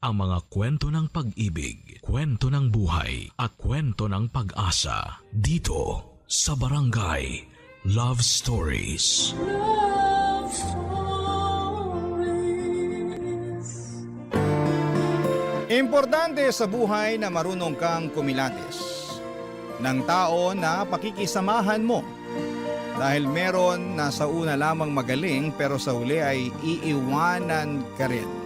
ang mga kwento ng pag-ibig, kwento ng buhay, at kwento ng pag-asa dito sa Barangay Love Stories. Love Stories. Importante sa buhay na marunong kang kumilatis ng tao na pakikisamahan mo. Dahil meron na sa una lamang magaling pero sa huli ay iiwanan ka rin.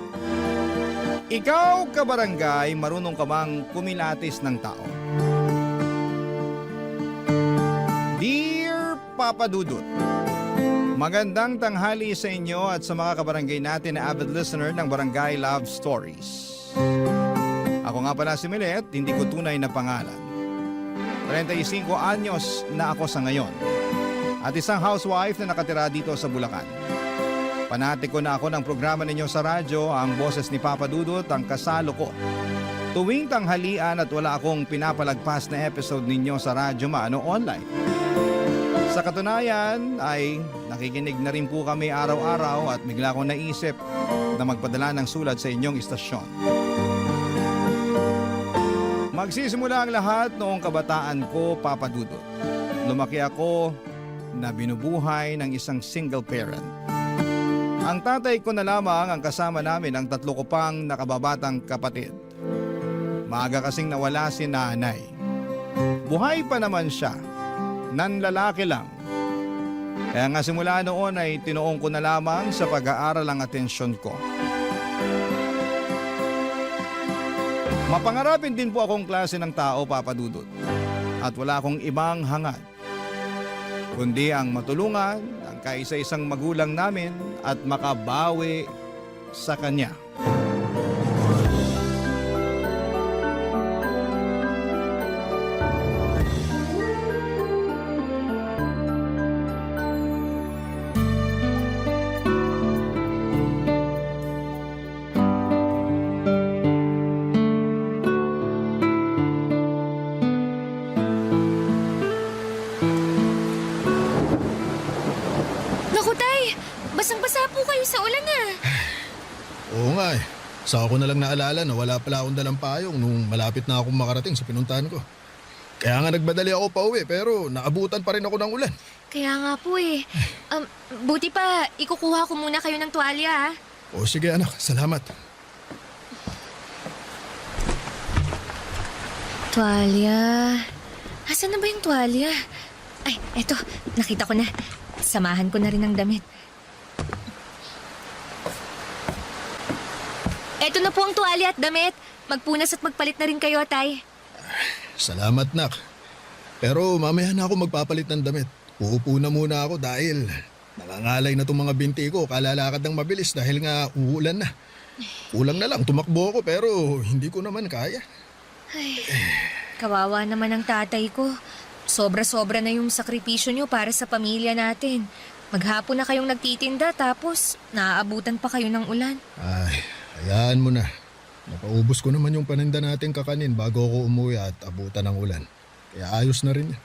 Ikaw, kabarangay, marunong ka bang kumilatis ng tao? Dear Papa Dudut, magandang tanghali sa inyo at sa mga kabarangay natin na avid listener ng Barangay Love Stories. Ako nga pala si Milet, hindi ko tunay na pangalan. 35 anyos na ako sa ngayon. At isang housewife na nakatira dito sa Bulacan. Panatiko na ako ng programa ninyo sa radyo, ang boses ni Papa Dudut, ang kasalo ko. Tuwing tanghalian at wala akong pinapalagpas na episode ninyo sa radyo maano online. Sa katunayan ay nakikinig na rin po kami araw-araw at bigla akong naisip na magpadala ng sulat sa inyong istasyon. Magsisimula ang lahat noong kabataan ko, Papa Dudut. Lumaki ako na binubuhay ng isang single parent. Ang tatay ko na lamang ang kasama namin ang 3 ko pang nakababatang kapatid. Maaga kasing nawala si nanay. Buhay pa naman siya, nanlalaki lang. Kaya nga simula noon ay tinuong ko na lamang sa pag-aaral ang atensyon ko. Mapangarapin din po akong klase ng tao, Papa Dudut. At wala akong ibang hangad kundi ang matulungan ang kaisa-isang magulang namin at makabawi sa kanya. Basang-basa po kayo sa ulan ah. Oo nga eh. Saka ko na lang naalala na wala pala akong dalang payong nung malapit na akong makarating sa pinuntahan ko. Kaya nga nagmadali ako pa uwi pero naabutan pa rin ako ng ulan. Kaya nga po eh. Buti pa, ikukuha ko muna kayo ng tuwalya ah. O sige anak, salamat. Tuwalya. Asan na ba yung tuwalya? Ay, eto, nakita ko na. Samahan ko na rin ng damit. Eto na po ang tuwalya at damit. Magpunas at magpalit na rin kayo, tay. Salamat nak. Pero mamaya na ako magpapalit ng damit. Uupo na muna ako dahil nangangalay na itong mga binti ko. Kalalakad ng mabilis dahil nga uulan na. Kulang na lang, tumakbo ako pero hindi ko naman kaya. Ay, kawawa naman ang tatay ko. Sobra-sobra na yung sakripisyo nyo para sa pamilya natin. Maghapon na kayong nagtitinda tapos naaabutan pa kayo ng ulan. Ay, hayaan mo na. Napaubos ko naman yung paninda natin kakanin bago ako umuwi at abutan ng ulan. Kaya ayos na rin yan.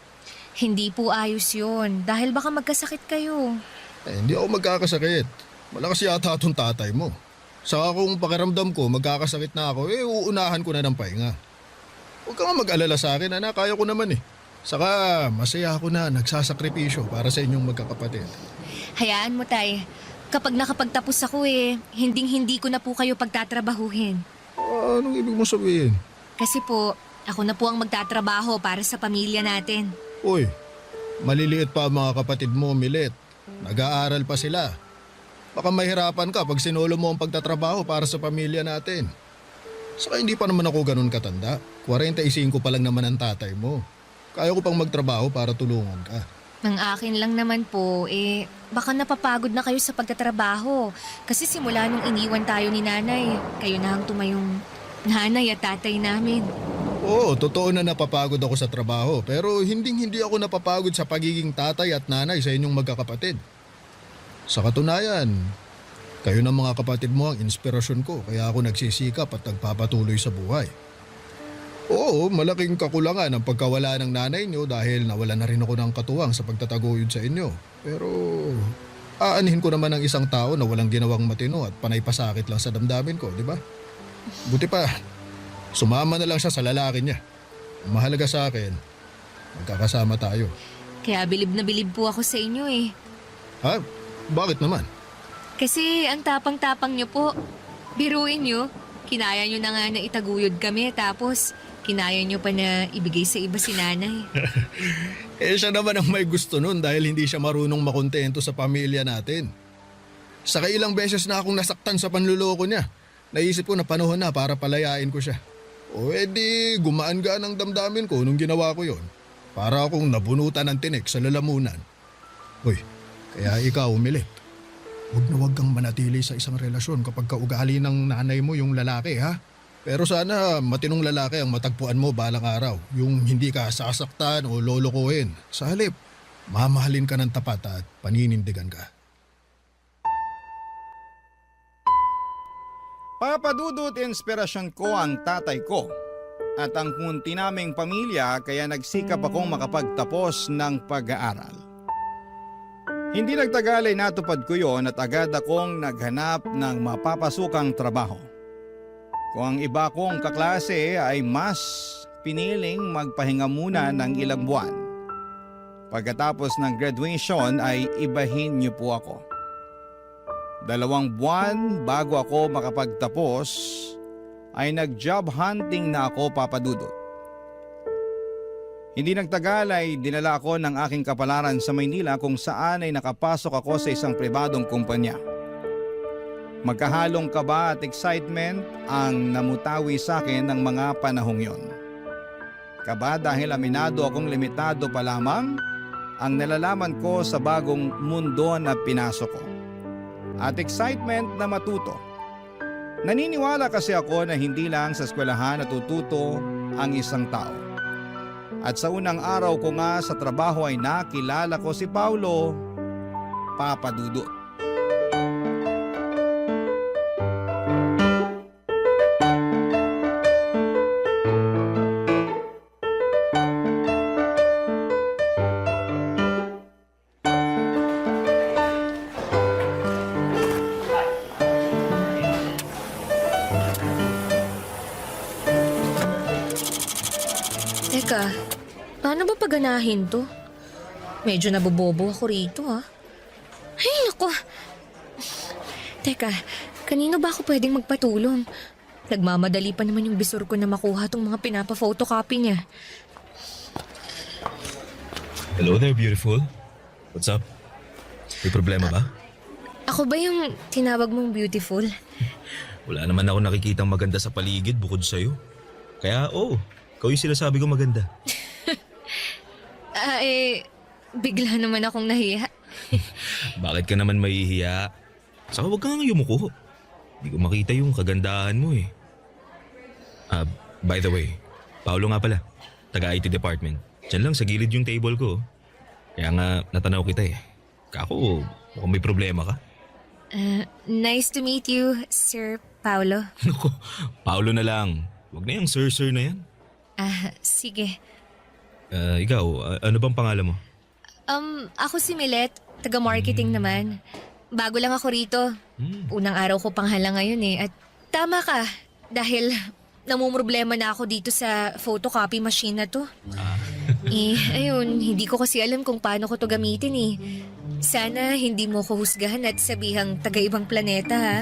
Hindi po ayos yun dahil baka magkasakit kayo. Hindi ako magkakasakit. Malakas yata itong tatay mo. Saka kung pakiramdam ko magkakasakit na ako, uunahan ko na ng pahinga. Huwag ka nga mag-alala sa akin, anak. Kaya ko naman eh. Saka masaya ako na nagsasakripisyo para sa inyong magkakapatid. Hayaan mo, tay. Kapag nakapagtapos ako hinding-hindi ko na po kayo pagtatrabahuhin. Anong ibig mo sabihin? Kasi po, ako na po ang magtatrabaho para sa pamilya natin. Uy, maliliit pa ang mga kapatid mo, Milet. Nag-aaral pa sila. Baka mahirapan ka pag sinolo mo ang pagtatrabaho para sa pamilya natin. Saka hindi pa naman ako ganun katanda. 45 pa lang naman ang tatay mo. Kaya ko pang magtrabaho para tulungan ka. Ang akin lang naman po, baka napapagod na kayo sa pagtatrabaho. Kasi simula nung iniwan tayo ni nanay, kayo na ang tumayong nanay at tatay namin. Oo, totoo na napapagod ako sa trabaho. Pero hindi ako napapagod sa pagiging tatay at nanay sa inyong magkakapatid. Sa katunayan, kayo ng mga kapatid mo ang inspirasyon ko. Kaya ako nagsisikap at nagpapatuloy sa buhay. Oo, malaking kakulangan ang pagkawala ng nanay niyo dahil nawala na rin ako ng katuwang sa pagtataguyod sa inyo. Pero aanhin ko naman ang isang tao na walang ginawang matino at panay pasakit lang sa damdamin ko, di ba? Buti pa, sumama na lang siya sa lalaki niya. Ang mahalaga sa akin, magkakasama tayo. Kaya bilib na bilib po ako sa inyo eh. Ha? Bakit naman? Kasi ang tapang-tapang niyo po. Biruin niyo, kinaya niyo na nga na itaguyod kami tapos kinaya niyo pa na ibigay sa iba si nanay. Siya naman ang may gusto nun dahil hindi siya marunong makontento sa pamilya natin. Saka ilang beses na akong nasaktan sa panluloko niya. Naisip ko na panahon na para palayain ko siya. O edi gumaan-gaan ang damdamin ko nung ginawa ko yon. Para akong nabunutan ng tinik sa lalamunan. Uy, kaya ikaw umilit. Huwag na huwag kang manatili sa isang relasyon kapag kaugali ng nanay mo yung lalaki ha. Pero sana matinong lalaki ang matagpuan mo balang araw. Yung hindi ka sasaktan o lolokohin. Sa halip, mamahalin ka ng tapat at paninindigan ka. Papadudot inspirasyon ko ang tatay ko at ang munti naming pamilya kaya nagsikap akong makapagtapos ng pag-aaral. Hindi nagtagal ay natupad ko yon at agad akong naghanap ng mapapasukang trabaho. Kung ang iba kong kaklase ay mas piniling magpahinga muna ng ilang buwan. Pagkatapos ng graduation ay ibahin niyo po ako. 2 buwan bago ako makapagtapos ay nag-job hunting na ako, Papadudot. Hindi nagtagal ay dinala ako ng aking kapalaran sa Maynila kung saan ay nakapasok ako sa isang pribadong kumpanya. Magkahalong kaba at excitement ang namutawi sa akin ng mga panahong yon. Kaba dahil aminado akong limitado pa lamang ang nalalaman ko sa bagong mundo na pinasok ko. At excitement na matuto. Naniniwala kasi ako na hindi lang sa eskwelahan natututo ang isang tao. At sa unang araw ko nga sa trabaho ay nakilala ko si Paulo, Papadudot. Teka, paano ba paganahin to? Medyo nabobobo ako rito ha. Ay, naku. Teka, kanino ba ako pwedeng magpatulong? Nagmamadali pa naman yung bisor ko na makuha tong mga pinapa-photocopy niya. Hello there, beautiful. What's up? May problema ba? Ako ba yung tinawag mong beautiful? Wala naman ako nakikitang maganda sa paligid bukod sa'yo. Kaya ikaw yung sinasabi ko maganda. Bigla naman akong nahiya. Bakit ka naman mahihiya? Saka huwag kang yumuko. Hindi ko makita yung kagandahan mo eh. By the way, Paolo nga pala. Taga-IT department. Diyan lang sa gilid yung table ko. Kaya nga natanaw kita eh. Kako, mukhang may problema ka. Nice to meet you, Sir Paulo. Naku, Paolo na lang. Huwag na yung sir na yan. Sige. Ikaw, ano bang pangalan mo? Ako si Milet, taga-marketing naman. Bago lang ako rito. Unang araw ko pang hala ngayon eh. At tama ka, dahil namumroblema na ako dito sa photocopy machine na to. Ayun, hindi ko kasi alam kung paano ko to gamitin eh. Sana hindi mo ko husgahan at sabihang taga-ibang planeta ha.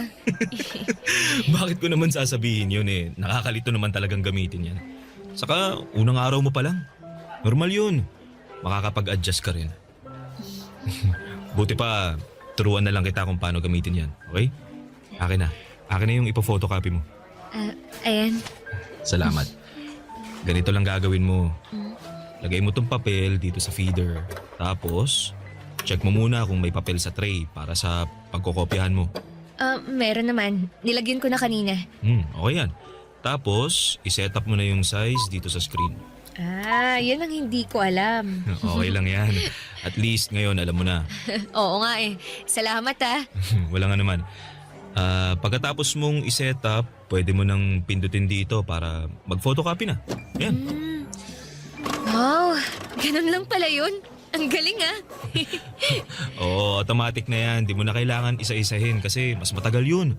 Bakit ko naman sasabihin yun eh? Nakakalito naman talagang gamitin yan. Saka unang araw mo pa lang. Normal yun. Makakapag-adjust ka rin. Buti pa, turuan na lang kita kung paano gamitin yan. Okay? Akin na yung ipo-photocopy mo. Ayan. Salamat. Ganito lang gagawin mo. Lagay mo tong papel dito sa feeder. Tapos, check mo muna kung may papel sa tray para sa pagkokopyahan mo. Meron naman. Nilagyan ko na kanina. Okay yan. Tapos, iset up mo na yung size dito sa screen. Yan ang hindi ko alam. Okay lang yan. At least ngayon alam mo na. Oo nga eh. Salamat ah. Wala nga naman. Pagkatapos mong iset up, pwede mo nang pindutin dito para mag-photocopy na. Yan. Wow, ganun lang pala yun. Ang galing ah. Oo, automatic na yan. Di mo na kailangan isa-isahin kasi mas matagal yun.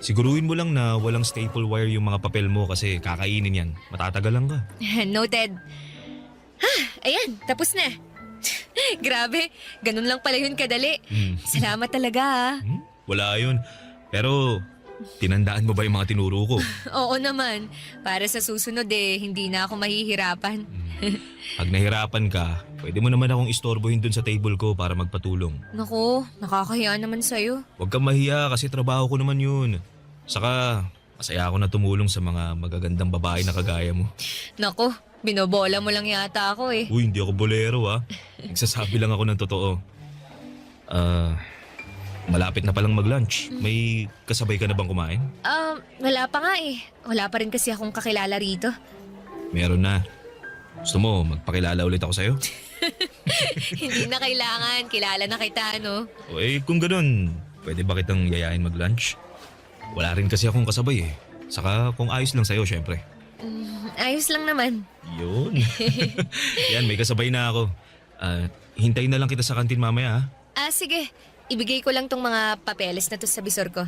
Siguruhin mo lang na walang staple wire yung mga papel mo kasi kakainin yan. Matatagalan ka. Noted. Ayan, tapos na. Grabe, ganun lang pala yun kadali. Salamat talaga ah. Wala yun. Pero tinandaan mo ba yung mga tinuro ko? Oo naman, para sa susunod hindi na ako mahihirapan. Pag nahirapan ka, pwede mo naman akong istorbohin dun sa table ko para magpatulong. Naku, nakakahiya naman sa'yo. Huwag kang mahiya kasi trabaho ko naman yun. Saka, masaya ako na tumulong sa mga magagandang babae na kagaya mo. Naku, binobola mo lang yata ako eh. Uy, hindi ako bolero ha. Nagsasabi lang ako ng totoo. Malapit na palang mag-lunch. May kasabay ka na bang kumain? Wala pa nga eh. Wala pa rin kasi akong kakilala rito. Meron na. Gusto mo, magpakilala ulit ako sa'yo? Hindi na kailangan, kilala na kita, no? O kung ganun, pwede ba kitang yayain mag-lunch? Wala rin kasi akong kasabay eh. Saka kung ayos lang sa'yo, syempre. Ayos lang naman. Yun. Yan, may kasabay na ako. Hintayin na lang kita sa kantin mamaya ha. Sige. Ibigay ko lang tong mga papeles na to sa bisor ko.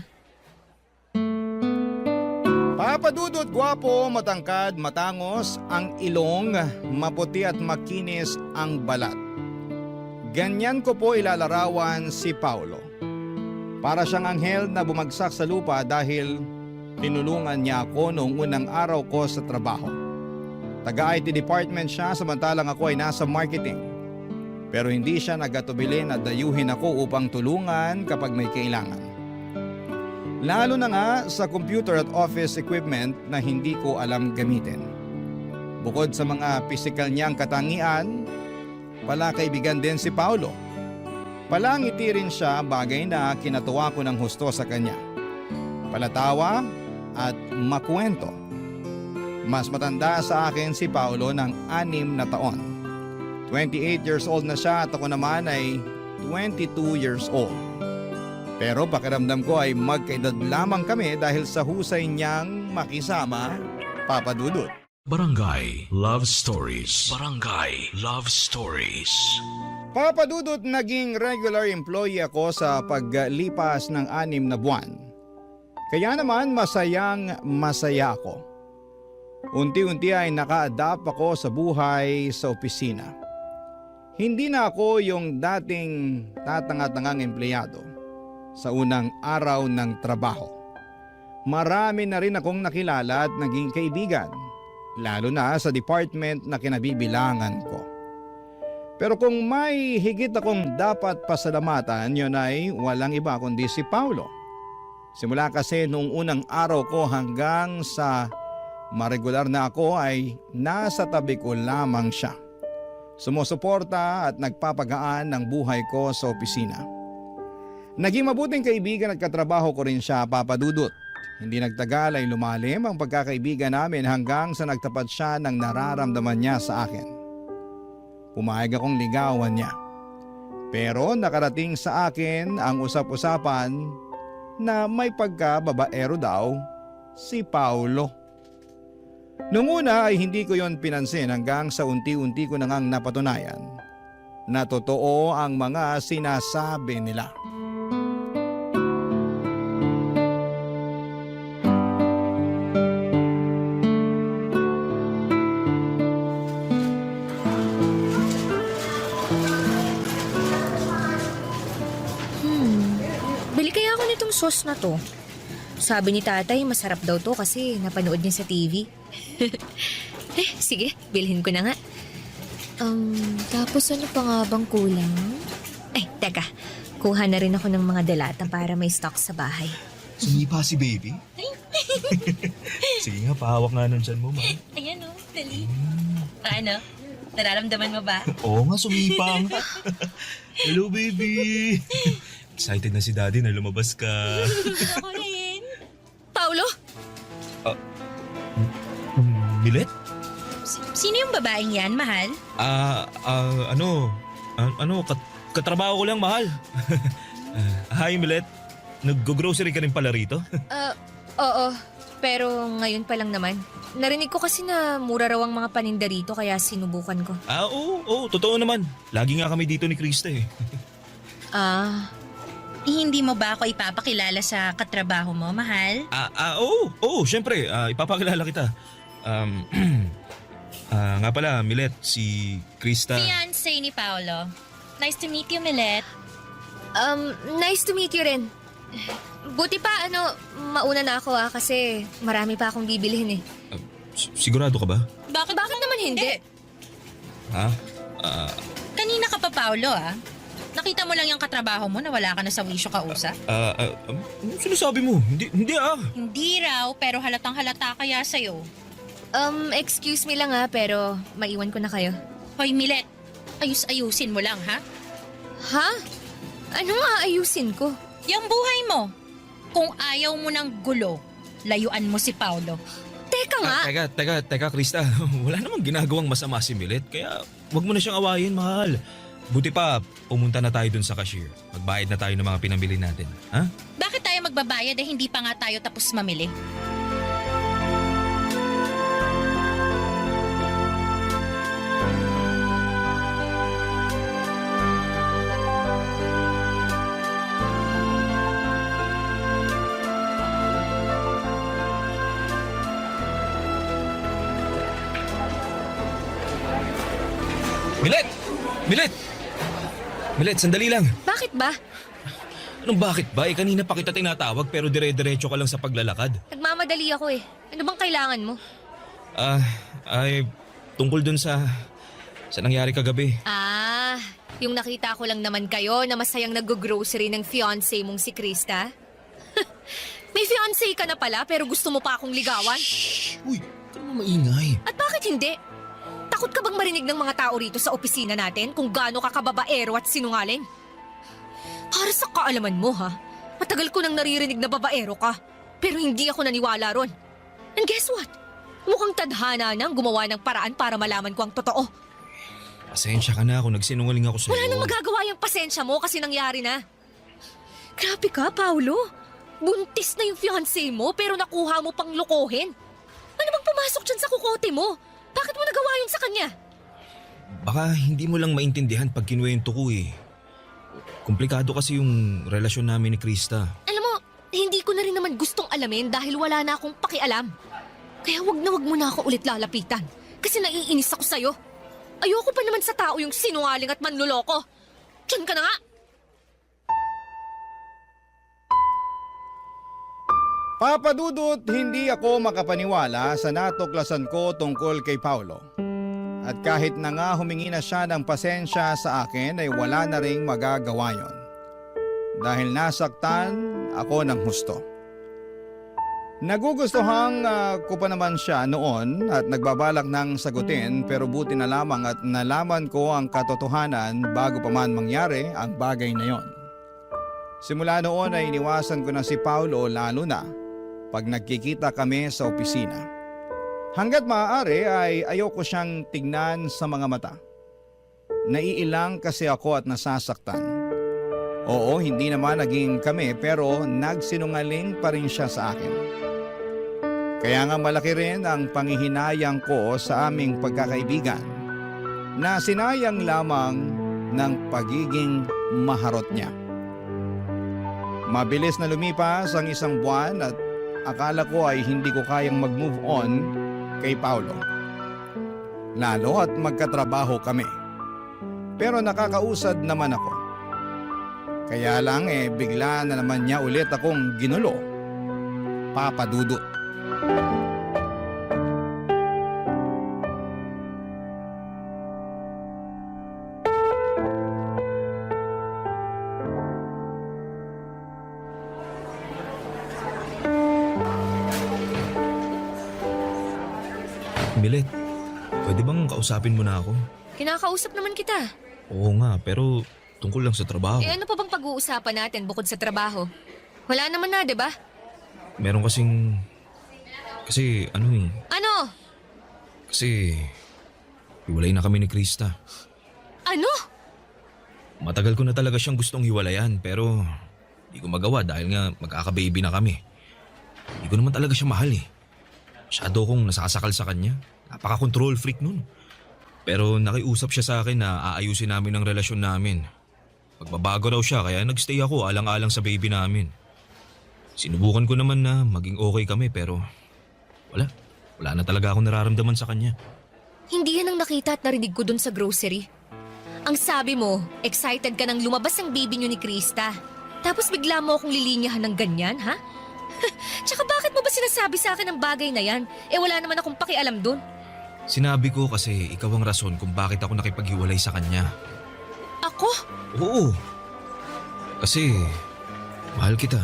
Papa Dudut, gwapo, matangkad, matangos, ang ilong, maputi at makinis ang balat. Ganyan ko po ilalarawan si Paulo. Para siyang anghel na bumagsak sa lupa dahil tinulungan niya ako noong unang araw ko sa trabaho. Taga-IT department siya samantalang ako ay nasa marketing. Pero hindi siya nagatubili na dayuhin ako upang tulungan kapag may kailangan. Lalo na nga sa computer at office equipment na hindi ko alam gamitin. Bukod sa mga pisikal niyang katangian, palakaibigan din si Paulo. Palangiti rin siya, bagay na kinatuwa ko ng husto sa kanya. Palatawa at makwento. Mas matanda sa akin si Paulo ng 6 na taon. 28 years old na siya at ako naman ay 22 years old. Pero pakiramdam ko ay magkaedad lamang kami dahil sa husay niyang makisama, Papa Dudut. Barangay Love Stories. Barangay Love Stories. Papa Dudut, naging regular employee ako sa paglipas ng 6 na buwan. Kaya naman masaya ako. Unti-unti ay naka-adapt ako sa buhay sa opisina. Hindi na ako yung dating tatanga-tangang empleyado sa unang araw ng trabaho. Marami na rin akong nakilala at naging kaibigan, lalo na sa department na kinabibilangan ko. Pero kung may higit akong dapat pasalamatan, yun ay walang iba kundi si Paulo. Simula kasi noong unang araw ko hanggang sa maregular na ako ay nasa tabi ko lamang siya. Sumusuporta at nagpapagaan ng buhay ko sa opisina. Naging mabuting kaibigan at katrabaho ko rin siya, Papa Dudut. Hindi nagtagal ay lumalim ang pagkakaibigan namin hanggang sa nagtapat siya ng nararamdaman niya sa akin. Pumayag akong ligawan niya. Pero nakarating sa akin ang usap-usapan na may pagkababaero daw si Paulo. Noong una ay hindi ko yon pinansin hanggang sa unti-unti ko nang napatunayan na totoo ang mga sinasabi nila. Bili kaya ako nitong sauce na to. Sabi ni tatay, masarap daw to kasi napanood niya sa TV. Sige, bilhin ko na nga. Tapos ano pa nga bang kulang? Teka. Kuha na rin ako ng mga dalata para may stock sa bahay. Sumipa si baby? Sige nga, pahawak nga nun dyan mo, ma. Ayan o, dali. Ano? Nararamdaman mo ba? Oo nga, sumipa nga. Hello, baby. Excited na si daddy na lumabas ka. Ako rin. Paulo? Milet? Sino yung babaeng yan, mahal? Katrabaho ko lang, mahal. Hi, Milet. Nag-grocery ka rin pala rito? Oo. Pero ngayon pa lang naman. Narinig ko kasi na mura raw ang mga paninda rito kaya sinubukan ko. Oo, totoo naman. Lagi nga kami dito ni Krista eh. Hindi mo ba ako ipapakilala sa katrabaho mo, mahal? Oo, syempre, ipapakilala kita. Nga pala, Milet, si Krista. Fiancé ni Paolo. Nice to meet you, Milet. Nice to meet you rin. Buti pa, mauna na ako kasi marami pa akong bibilhin eh. Sigurado ka ba? Bakit naman hindi? Ha? Kanina ka pa, Paolo, Nakita mo lang yung katrabaho mo na wala ka na sa wisyo kausap? Ano sinasabi mo? Hindi Hindi raw, pero halatang halata kaya sa'yo. Excuse me lang pero maiwan ko na kayo. Hoy, Milet, ayusin mo lang, ha? Ha? Anong aayusin ko? Yung buhay mo. Kung ayaw mo ng gulo, layuan mo si Paolo. Teka nga! Teka, Krista. Wala namang ginagawang masama si Milet, kaya wag mo na siyang awayin, mahal. Buti pa, pumunta na tayo dun sa cashier. Magbayad na tayo ng mga pinamili natin. Ha? Bakit tayo magbabayad hindi pa nga tayo tapos mamili? Milet, sandali lang. Bakit ba? Anong bakit ba? Kanina pa kita tinatawag pero dire-diretso ka lang sa paglalakad. Nagmamadali ako eh. Ano bang kailangan mo? Tungkol dun sa nangyari kagabi. Yung nakita ko lang naman kayo na masayang nag-grocery ng fiancé mong si Krista. May fiancé ka na pala pero gusto mo pa akong ligawan? Uy, ka naman maingay. At bakit hindi? Takot ka bang marinig ng mga tao rito sa opisina natin kung gaano ka kababaero at sinungaling? Para sa kaalaman mo matagal ko nang naririnig na babaero ka, pero hindi ako naniwala ron. And guess what? Mukhang tadhana nang gumawa ng paraan para malaman ko ang totoo. Pasensya ka na kung nagsinungaling ako sa'yo. Wala nang magagawa yung pasensya mo kasi nangyari na. Grabe ka, Paolo. Buntis na yung fiancé mo pero nakuha mo pang lokohin. Ano bang pumasok dyan sa kukote mo? Bakit mo nagawa yun sa kanya? Baka hindi mo lang maintindihan pag kinuwento ko eh. Komplikado kasi yung relasyon namin ni Krista. Alam mo, hindi ko na rin naman gustong alamin dahil wala na akong pakialam. Kaya wag mo na ako ulit lalapitan. Kasi naiinis ako sa'yo. Ayoko pa naman sa tao yung sinungaling at manluloko. Diyan ka na nga! Papa Dudut, hindi ako makapaniwala sa natuklasan ko tungkol kay Paolo. At kahit na nga humingi na siya ng pasensya sa akin ay wala na ring magagawa yon. Dahil nasaktan ako ng husto. Nagugustuhan ko pa naman siya noon at nagbabalak ng sagutin pero buti na lamang at nalaman ko ang katotohanan bago pa man mangyari ang bagay na yon. Simula noon ay iniwasan ko na si Paolo lalo na pag nagkikita kami sa opisina. Hanggat maaari ay ayoko siyang tignan sa mga mata. Naiilang kasi ako at nasasaktan. Oo, hindi naman naging kami pero nagsinungaling pa rin siya sa akin. Kaya nga malaki rin ang panghihinayang ko sa aming pagkakaibigan na sinayang lamang ng pagiging maharot niya. Mabilis na lumipas ang isang buwan at akala ko ay hindi ko kayang mag-move on kay Paolo. Lalo at magkatrabaho kami. Pero nakakausad naman ako. Kaya lang bigla na naman niya ulit akong ginulo. Papa Dudut. Milet, pwede bang kausapin mo na ako? Kinakausap naman kita. Oo nga, pero tungkol lang sa trabaho. Ano pa bang pag-uusapan natin bukod sa trabaho? Wala naman na, di ba? Meron kasing... Kasi Ano? Kasi... hiwalay na kami ni Krista. Ano? Matagal ko na talaga siyang gustong hiwalayan pero... Di ko magawa dahil nga magkaka-baby na kami. Di ko naman talaga siya mahal eh. Masyado kong nasasakal sa kanya. Napaka-control freak nun. Pero nakiusap siya sa akin na aayusin namin ang relasyon namin. Pagbabago raw siya kaya nagstay ako alang-alang sa baby namin. Sinubukan ko naman na maging okay kami pero wala. Wala na talaga akong nararamdaman sa kanya. Hindi yan ang nakita at narinig ko dun sa grocery. Ang sabi mo, excited ka nang lumabas ang baby niyo ni Krista. Tapos bigla mo akong lilinyahan ng ganyan, ha? Tsaka bakit mo ba sinasabi sa akin ang bagay na yan? Wala naman akong pakialam dun. Sinabi ko kasi ikaw ang rason kung bakit ako nakipaghiwalay sa kanya. Ako? Oo. Kasi mahal kita.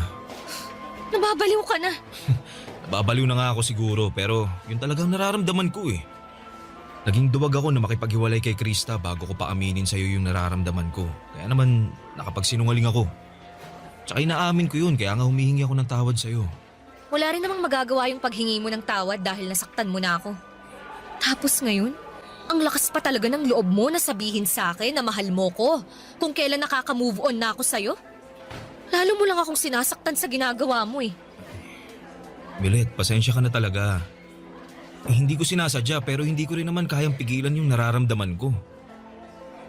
Nababaliw ka na. Babaliw na nga ako siguro pero yun talagang nararamdaman ko eh. Naging duwag ako na makipaghiwalay kay Krista bago ko pa aminin sa'yo yung nararamdaman ko. Kaya naman nakapagsinungaling ako. Tsaka inaamin ko yun kaya nga humihingi ako ng tawad sa'yo. Wala rin namang magagawa yung paghingi mo ng tawad dahil nasaktan mo na ako. Tapos ngayon, ang lakas pa talaga ng loob mo na sabihin sa akin na mahal mo ko kung kailan nakaka-move on na ako sa'yo. Lalo mo lang akong sinasaktan sa ginagawa mo eh. Milet, pasensya ka na talaga. Hindi ko sinasadya pero hindi ko rin naman kayang pigilan yung nararamdaman ko.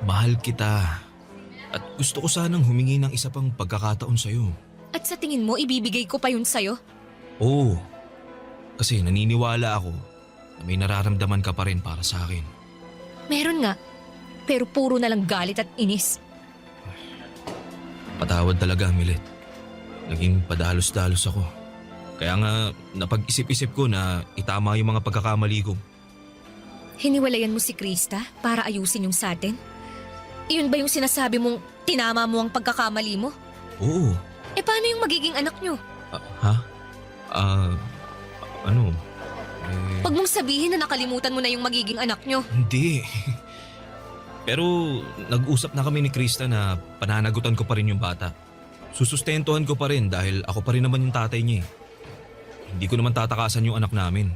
Mahal kita. At gusto ko sanang humingi ng isa pang pagkakataon sa'yo. At sa tingin mo, ibibigay ko pa yun sa'yo? Oo. Kasi naniniwala ako na may nararamdaman ka pa rin para sa akin. Meron nga. Pero puro na lang galit at inis. Patawad talaga, Milet. Naging padalos-dalos ako. Kaya nga napag-isip-isip ko na itama yung mga pagkakamali ko. Hiniwalayan mo si Krista para ayusin yung sa atin? Iyon ba yung sinasabi mong tinama mo ang pagkakamali mo? Oo. Paano yung magiging anak nyo? Ha? Ano? Huwag mong sabihin na nakalimutan mo na yung magiging anak nyo. Hindi. Pero nag-usap na kami ni Krista na pananagutan ko pa rin yung bata. Susustentuhan ko pa rin dahil ako pa rin naman yung tatay niya eh. Hindi ko naman tatakasan yung anak namin.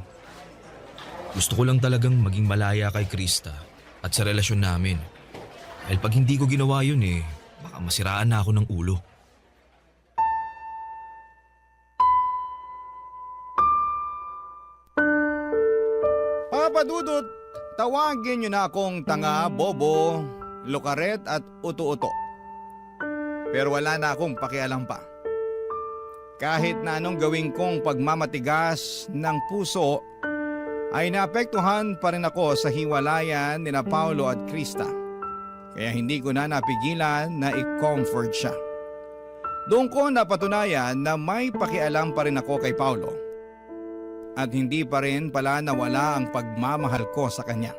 Gusto ko lang talagang maging malaya kay Krista at sa relasyon namin. Dahil pag hindi ko ginawa yun baka masiraan na ako ng ulo. Papa Dudut, tawagin niyo na akong tanga, bobo, lukaret at uto-uto. Pero wala na akong pakialam pa. Kahit na anong gawin kong pagmamatigas ng puso, ay naapektuhan pa rin ako sa hiwalayan ni Paulo at Krista. Kaya hindi ko na napigilan na i-comfort siya. Doon ko napatunayan na may pakialam pa rin ako kay Paulo. At hindi pa rin pala nawala ang pagmamahal ko sa kanya.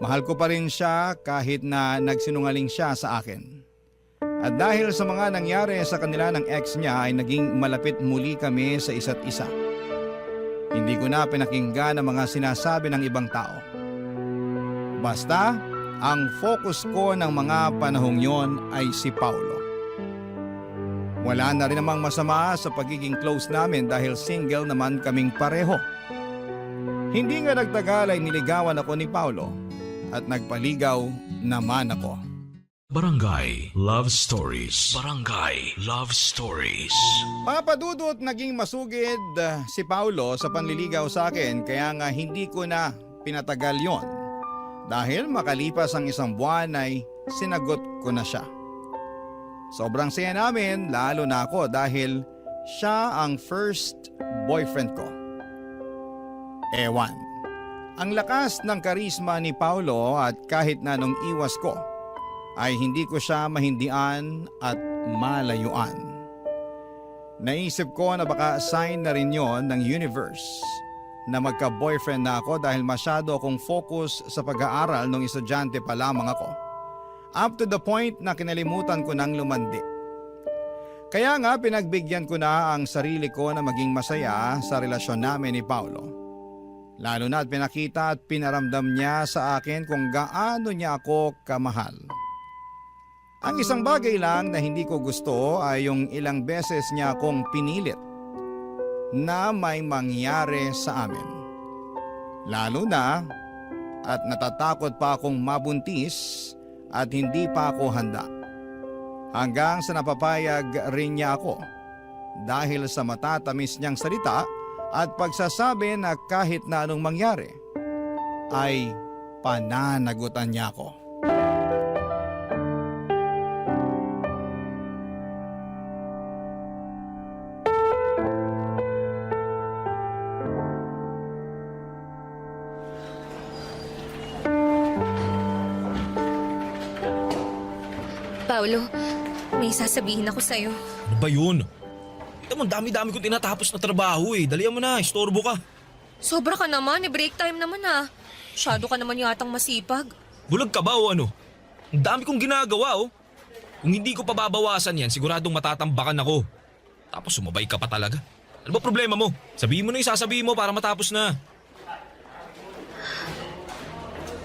Mahal ko pa rin siya kahit na nagsinungaling siya sa akin. At dahil sa mga nangyari sa kanila ng ex niya ay naging malapit muli kami sa isa't isa. Hindi ko na pinakinggan ang mga sinasabi ng ibang tao. Basta, ang focus ko ng mga panahong yon ay si Paulo. Wala na rin namang masama sa pagiging close namin dahil single naman kaming pareho. Hindi nga nagtagal ay niligawan ako ni Paulo at nagpaligaw naman ako. Barangay Love Stories. Barangay Love Stories. Papa Dudut, naging masugid si Paulo sa panliligaw sa akin kaya nga hindi ko na pinatagal yon. Dahil makalipas ang isang buwan ay sinagot ko na siya. Sobrang saya namin lalo na ako dahil siya ang first boyfriend ko. Ewan. Ang lakas ng karisma ni Paulo at kahit na nung iwas ko ay hindi ko siya mahindian at malayuan. Naisip ko na baka sign na rin yon ng universe na magka-boyfriend na ako dahil masyado akong focus sa pag-aaral nung estudyante pa lamang ako. Up to the point na kinalimutan ko nang lumandi. Kaya nga pinagbigyan ko na ang sarili ko na maging masaya sa relasyon namin ni Paulo. Lalo na at pinakita at pinaramdam niya sa akin kung gaano niya ako kamahal. Ang isang bagay lang na hindi ko gusto ay yung ilang beses niya akong pinilit na may mangyari sa amin. Lalo na at natatakot pa akong mabuntis at hindi pa ako handa. Hanggang sa napapayag rin niya ako dahil sa matatamis niyang salita at pagsasabi na kahit na anong mangyari ay pananagutan niya ako. Paolo, may sasabihin ako sa'yo. Ano ba yun? Ito mo, dami-dami kong tinatapos na trabaho eh. Dalihan mo na, istorbo ka. Sobra ka naman, break time naman ah. Masyado ka naman yatang masipag. Bulag ka ba o ano? Ang dami kong ginagawa oh. Kung hindi ko pa babawasan yan, siguradong matatambakan ako. Tapos sumabay ka pa talaga. Ano ba problema mo? Sabihin mo na yung sasabihin mo para matapos na.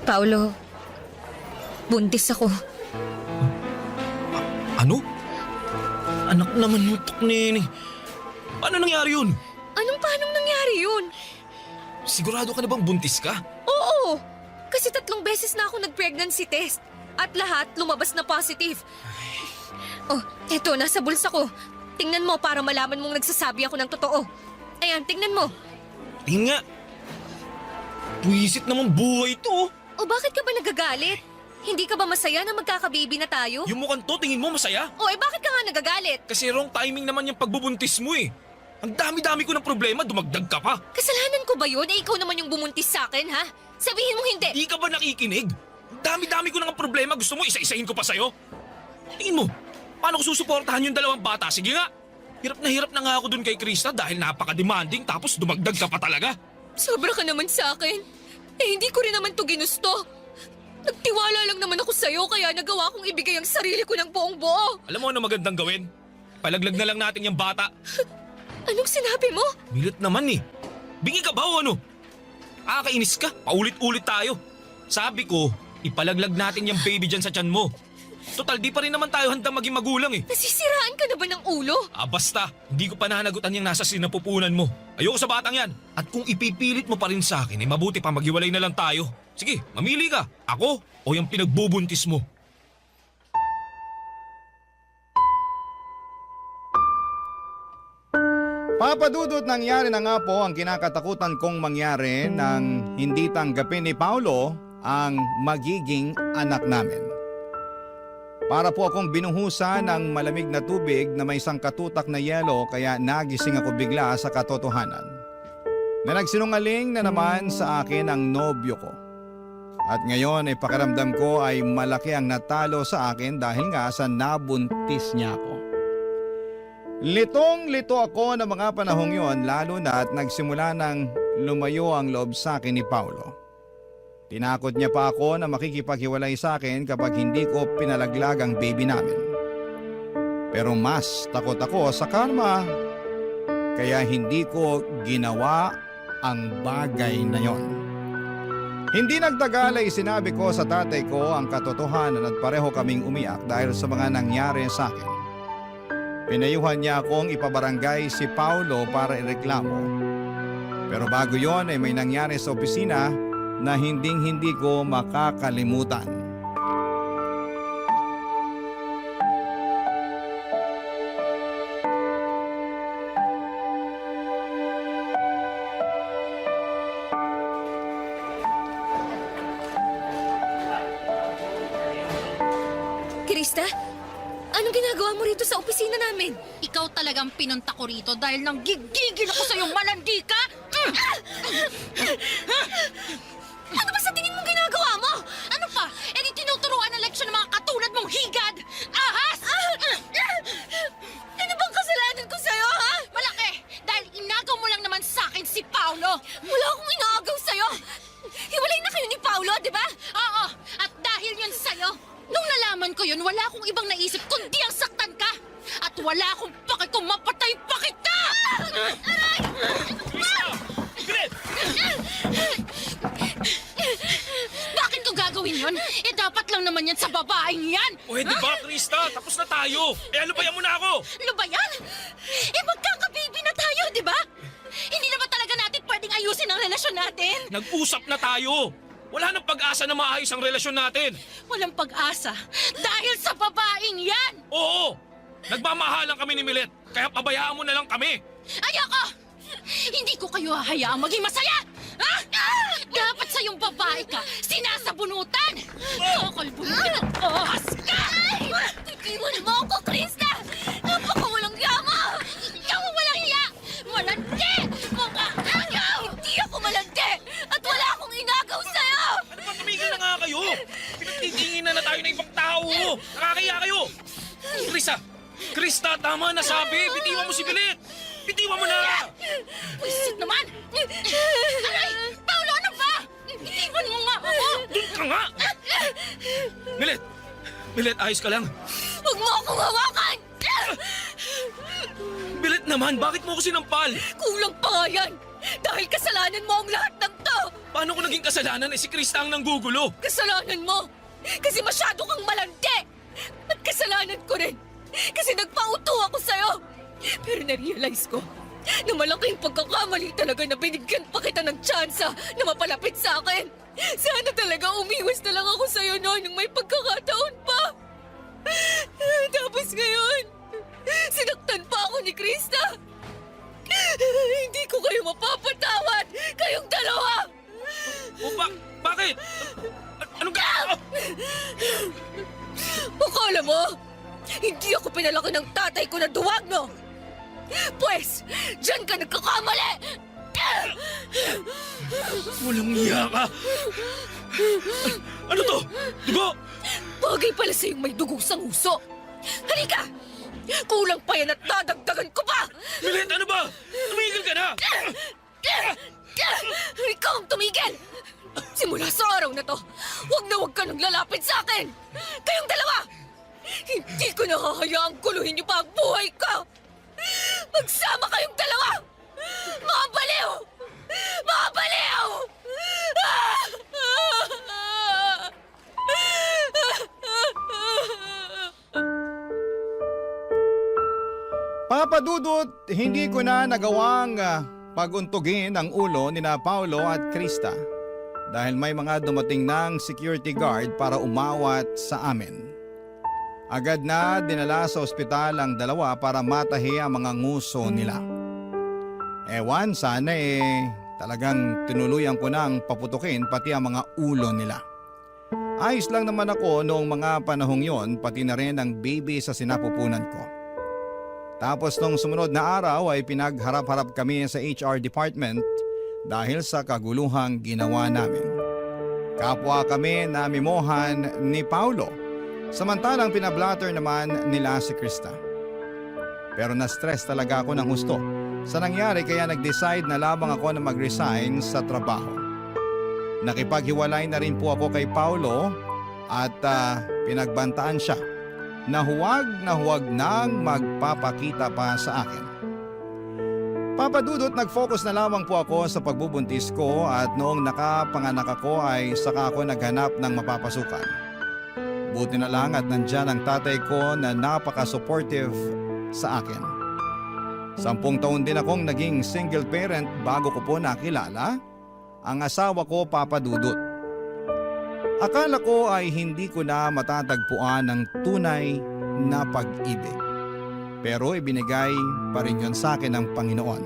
Paolo, buntis ako. Ano? Anak naman nutok nini. Paano nangyari yun? Paanong nangyari yun? Sigurado ka na bang buntis ka? Oo! Kasi 3 beses na ako nag-pregnancy test. At lahat lumabas na positive. Oh, eto, nasa bulsa ko. Tingnan mo para malaman mong nagsasabi ako ng totoo. Ayan, tingnan mo. Tingin nga. Buwisit naman buhay to. O bakit ka ba nagagalit? Hindi ka ba masaya na magkakababy na tayo? Yung mukhang to, tingin mo masaya? O bakit ka nga nagagalit? Kasi wrong timing naman yung pagbubuntis mo eh. Ang dami-dami ko ng problema, dumagdag ka pa. Kasalanan ko ba yun? Ikaw naman yung bumuntis sa akin, ha? Sabihin mo hindi. Di ka ba nakikinig? Ang dami-dami ko ng problema, gusto mo isa-isahin ko pa sa'yo? Tingin mo, paano ko susuportahan yung 2 bata? Sige nga. Hirap na nga ako dun kay Krista dahil napaka-demanding tapos dumagdag ka pa talaga. Sobra ka naman sa akin. Hindi ko rin naman to ginusto. Nagtiwala lang naman ako sa'yo kaya nagawa kong ibigay ang sarili ko ng buong buo. Alam mo ano magandang gawin? Palaglag na lang natin yung bata. Anong sinabi mo? Milit naman eh. Bingi ka ba o ano? Kakainis ka, paulit-ulit tayo. Sabi ko, ipalaglag natin yung baby dyan sa tiyan mo. Total, di pa rin naman tayo handang maging magulang eh. Nasisiraan ka na ba ng ulo? Basta, hindi ko pa nahanagutan yung nasa sinapupunan mo. Ayoko sa batang yan. At kung ipipilit mo pa rin sa akin, mabuti pa maghiwalay na lang tayo. Sige, mamili ka. Ako o yung pinagbubuntis mo. Papadudot, nangyari na nga po ang kinakatakutan kong mangyari nang hindi tanggapin ni Paolo ang magiging anak namin. Para po akong binuhusan ng malamig na tubig na may isang katutak na yelo kaya nagising ako bigla sa katotohanan. Na nagsinungaling na naman sa akin ang nobyo ko. At ngayon ay pakiramdam ko ay malaki ang natalo sa akin dahil nga sa nabuntis niya ako. Litong-lito ako ng mga panahong yon lalo na at nagsimula nang lumayo ang loob sa akin ni Paolo. Tinakot niya pa ako na makikipaghiwalay sa akin kapag hindi ko pinalaglag ang baby namin. Pero mas takot ako sa karma kaya hindi ko ginawa ang bagay na yon. Hindi nagtagal ay sinabi ko sa tatay ko ang katotohanan at pareho kaming umiyak dahil sa mga nangyari sa akin. Pinayuhan niya akong ipabarangay si Paolo para ireklamo. Pero bago yon ay may nangyari sa opisina na hindi ko makakalimutan. Krista, anong ginagawa mo rito sa opisina namin? Ikaw talagang pinunta ko rito dahil nang gigigil ako sa'yo, malandi ka! Ano ba sa tingin mong ginagawa mo? Ano pa? E di tinuturuan ng leksyon ng mga katulad mong higad! Ahas! Ano bang kasalanan ko sa'yo, ha? Malaki! Dahil inagaw mo lang naman sa akin si Paolo! Wala akong inaagaw sa'yo. Hiwalay na kayo ni Paolo, di ba? Oo! At dahil yun sa'yo, nung nalaman ko yun, wala akong ibang naisip kundi ang saktan ka! At wala akong paki kung mapatay pa kita! Bakit ko gagawin yun? Eh dapat lang naman yan sa babaeng yan! Pwede ba, Krista? Tapos na tayo. Alubayan mo na ako. Ano ba yan? Eh magkakababy na tayo, di ba? Hindi na ba talaga natin pwedeng ayusin ang relasyon natin? Nag-usap na tayo. Wala nang pag-asa na maayos ang relasyon natin. Walang pag-asa dahil sa babaeng yan! Oo! Nagmamahalan kami ni Milet, kaya pabayaan mo na lang kami. Ayoko! Hindi ko kayo hahayaang maging masaya! Ha? Dapat sa yung babae ka, sinasabunutan! Kakalbunutan ang ahas ka! Iwan mo ako, Krista! Napakawalang yama! Ikaw ang walang hiya! Malandi! Mga ayaw! Hindi ako malandi! At wala akong inagaw sa'yo! Ano ba, tumigil na nga kayo? Pinagtitingin na tayo ng ibang tao. Nakakaya kayo. Krista, tama na sabi! Bitiwan mo si Bilit! Bitiwan mo na! Wisit naman! Aray! Paolo, ano ba? Itiwan mo nga ako! Doon ka nga! Bilit! Bilit, ayos ka lang? Huwag mo akong hawakan! Bilit naman, bakit mo ako sinampal? Kulang pa nga yan! Dahil kasalanan mo ang lahat ng to! Paano ko naging kasalanan si Krista ang nanggugulo? Kasalanan mo! Kasi masyado kang malandi! At kasalanan ko rin! Kasi nagpauto ako sa'yo! Pero na-realize ko na malaking pagkakamali talaga na binigyan pa kita ng tsansa na mapalapit sa akin. Sana talaga umiwas na lang ako sa'yo noon nung may pagkakataon pa. Tapos ngayon, sinaktan pa ako ni Krista. Hindi ko kayo mapapatawad! Kayong dalawa! O bakit? Anong ka? Akala mo, hindi ako pinalaki ng tatay ko na duwag, no? Pwes, dyan ka nagkakamali! Walang iya ka! Ano to? Dugo? Bagay pala sa'yong may dugo sa nguso. Halika! Kulang pa yan at dadagdagan ko pa! Bilit, ano ba? Tumigil ka na! Ikaw ang tumigil! Simula sa araw na to, huwag ka nang lalapit sa akin! Kayong dalawa! Hindi ko nahahayaang guluhin niyo pa ang buhay ko! Magsama kayong dalawa! Mga baliw! Mga baliw! Papa Dudut, hindi ko na nagawang paguntugin ang ulo ni na Paolo at Krista dahil may mga dumating ng security guard para umawat sa amin. Agad na dinala sa ospital ang dalawa para matahi ang mga nguso nila. Ewan, sana talagang tinuluyan ko nang paputukin pati ang mga ulo nila. Ayos lang naman ako noong mga panahong yon, pati na rin ang baby sa sinapupunan ko. Tapos nung sumunod na araw ay pinagharap-harap kami sa HR department dahil sa kaguluhang ginawa namin. Kapwa kami na mimohan ni Paulo, samantalang pinablatter naman nila si Krista. Pero na-stress talaga ako ng husto sa nangyari kaya nag-decide na lamang ako na mag-resign sa trabaho. Nakipaghiwalay na rin po ako kay Paulo at pinagbantaan siya na huwag nang magpapakita pa sa akin. Papa Dudut, nag-focus na lamang po ako sa pagbubuntis ko at noong nakapanganak ako ay saka ako naghanap ng mapapasukan. Buti na lang at nandyan ang tatay ko na napaka-supportive sa akin. 10 taon din akong naging single parent bago ko po nakilala ang asawa ko, Papa Dudut. Akala ko ay hindi ko na matatagpuan ng tunay na pag-ibig. Pero ibinigay pa rin yun sa akin ng Panginoon.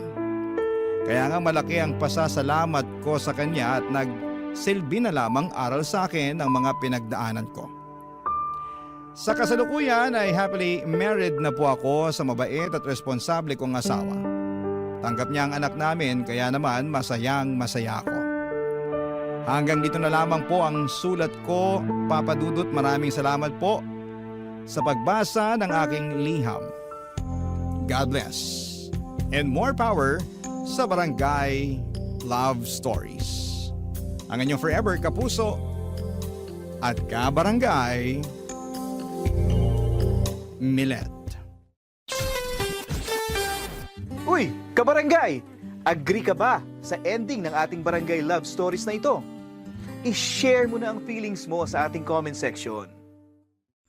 Kaya nga malaki ang pasasalamat ko sa Kanya at nagsilbi na lamang aral sa akin ang mga pinagdaanan ko. Sa kasalukuyan ay happily married na po ako sa mabait at responsable kong asawa. Tanggap niya ang anak namin kaya naman masayang masaya ako. Hanggang dito na lamang po ang sulat ko, Papa Dudut. Maraming salamat po sa pagbasa ng aking liham. God bless. And more power sa Barangay Love Stories. Ang inyong forever kapuso at kabarangay, Milet. Uy, kabarangay! Agree ka ba sa ending ng ating Barangay Love Stories na ito? I-share mo na ang feelings mo sa ating comment section.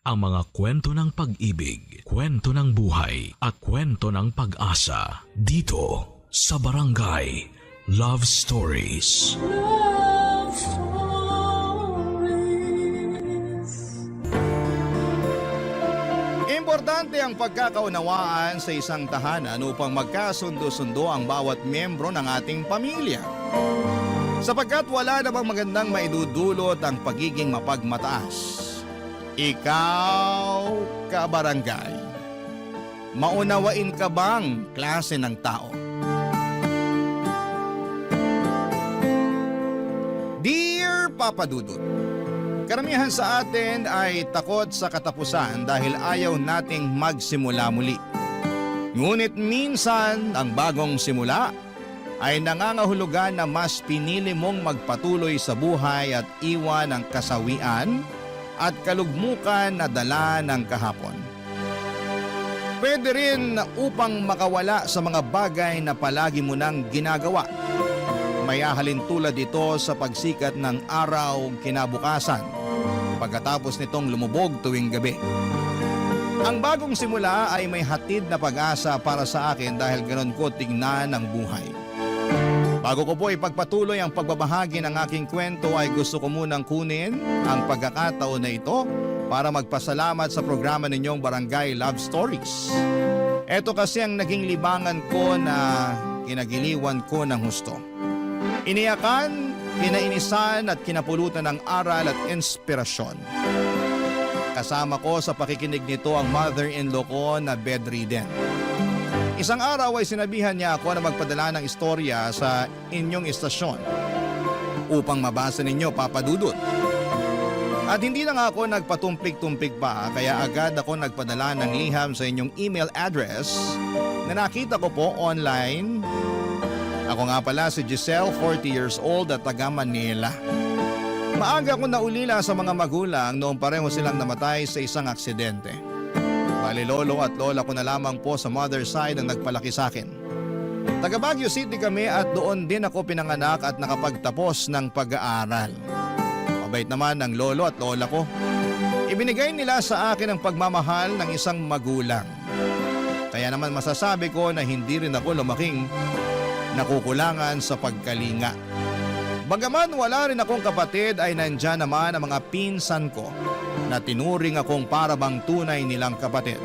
Ang mga kwento ng pag-ibig, kwento ng buhay, at kwento ng pag-asa dito sa Barangay Love Stories. Love Stories. Importante ang pagkakaunawaan sa isang tahanan upang magkasundo-sundo ang bawat miyembro ng ating pamilya. Sapagkat wala namang magandang maidudulot ang pagiging mapagmataas. Ikaw, kabarangay, maunawain ka bang klase ng tao? Dear Papa Dudut, karamihan sa atin ay takot sa katapusan dahil ayaw nating magsimula muli. Ngunit minsan, ang bagong simula ay nangangahulugan na mas pinili mong magpatuloy sa buhay at iwan ang kasawian at kalugmukan na dala ng kahapon. Pwede rin upang makawala sa mga bagay na palagi mo nang ginagawa. May ahalin tulad ito sa pagsikat ng araw kinabukasan pagkatapos nitong lumubog tuwing gabi. Ang bagong simula ay may hatid na pag-asa para sa akin dahil ganon ko tingnan ang buhay. Bago ko po ipagpatuloy ang pagbabahagi ng aking kwento ay gusto ko munang kunin ang pagkakataon na ito para magpasalamat sa programa ninyong Barangay Love Stories. Ito kasi ang naging libangan ko na kinagiliwan ko ng husto. Iniyakan, kinainisan at kinapulutan ng aral at inspirasyon. Kasama ko sa pakikinig nito ang mother-in-law ko na bedridden. Isang araw ay sinabihan niya ako na magpadala ng istorya sa inyong istasyon upang mabasa ninyo, Papa Dudut. At hindi na nga ako nagpatumpik-tumpik pa kaya agad ako nagpadala ng liham sa inyong email address na nakita ko po online. Ako nga pala si Giselle, 40 years old at taga Manila. Maaga akong naulila sa mga magulang noong pareho silang namatay sa isang aksidente. Bali lolo at lola ko na lamang po sa mother side ang nagpalaki sa akin. Taga Baguio City kami at doon din ako pinanganak at nakapagtapos ng pag-aaral. Mabait naman ng lolo at lola ko. Ibinigay nila sa akin ang pagmamahal ng isang magulang. Kaya naman masasabi ko na hindi rin ako lumaking nakukulangan sa pagkalinga. Bagaman wala rin akong kapatid ay nandyan naman ang mga pinsan ko na tinuring akong parabang tunay nilang kapatid.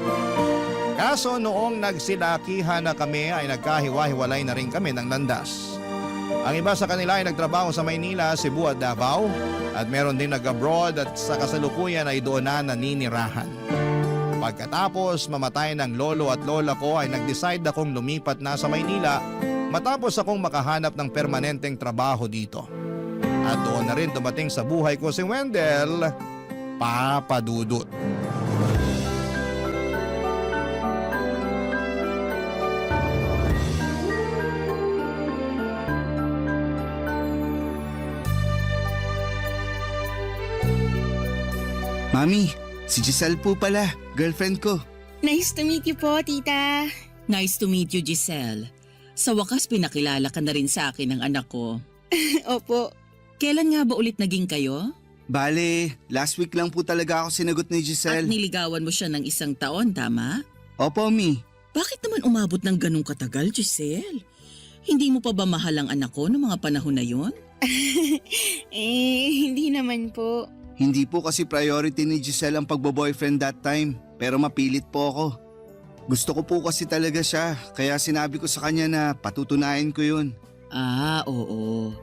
Kaso noong nagsilakihan na kami ay nagkahiwa-hiwalay na rin kami ng landas. Ang iba sa kanila ay nagtrabaho sa Maynila, Cebu at Davao at meron din nag-abroad at sa kasalukuyan ay doon na naninirahan. Pagkatapos mamatay ng lolo at lola ko ay nag-decide akong lumipat na sa Maynila matapos akong makahanap ng permanenteng trabaho dito. At doon na rin dumating sa buhay ko si Wendell, Papa Dudut. Mami, si Giselle po pala, girlfriend ko. Nice to meet you po, tita. Nice to meet you, Giselle. Sa wakas pinakilala ka na rin sa akin ng anak ko. Opo. Kailan nga ba ulit naging kayo? Bale, last week lang po talaga ako sinagot ni At Giselle. niligawan mo siya ng 1 taon, tama? Opo, Mi. Bakit naman umabot ng ganong katagal, Giselle? Hindi mo pa ba mahal ang anak ko noong mga panahon na yon? Hindi naman po. Hindi po kasi priority ni Giselle ang pagbo-boyfriend that time, pero mapilit po ako. Gusto ko po kasi talaga siya, kaya sinabi ko sa kanya na patutunayan ko yun. Ah, oo.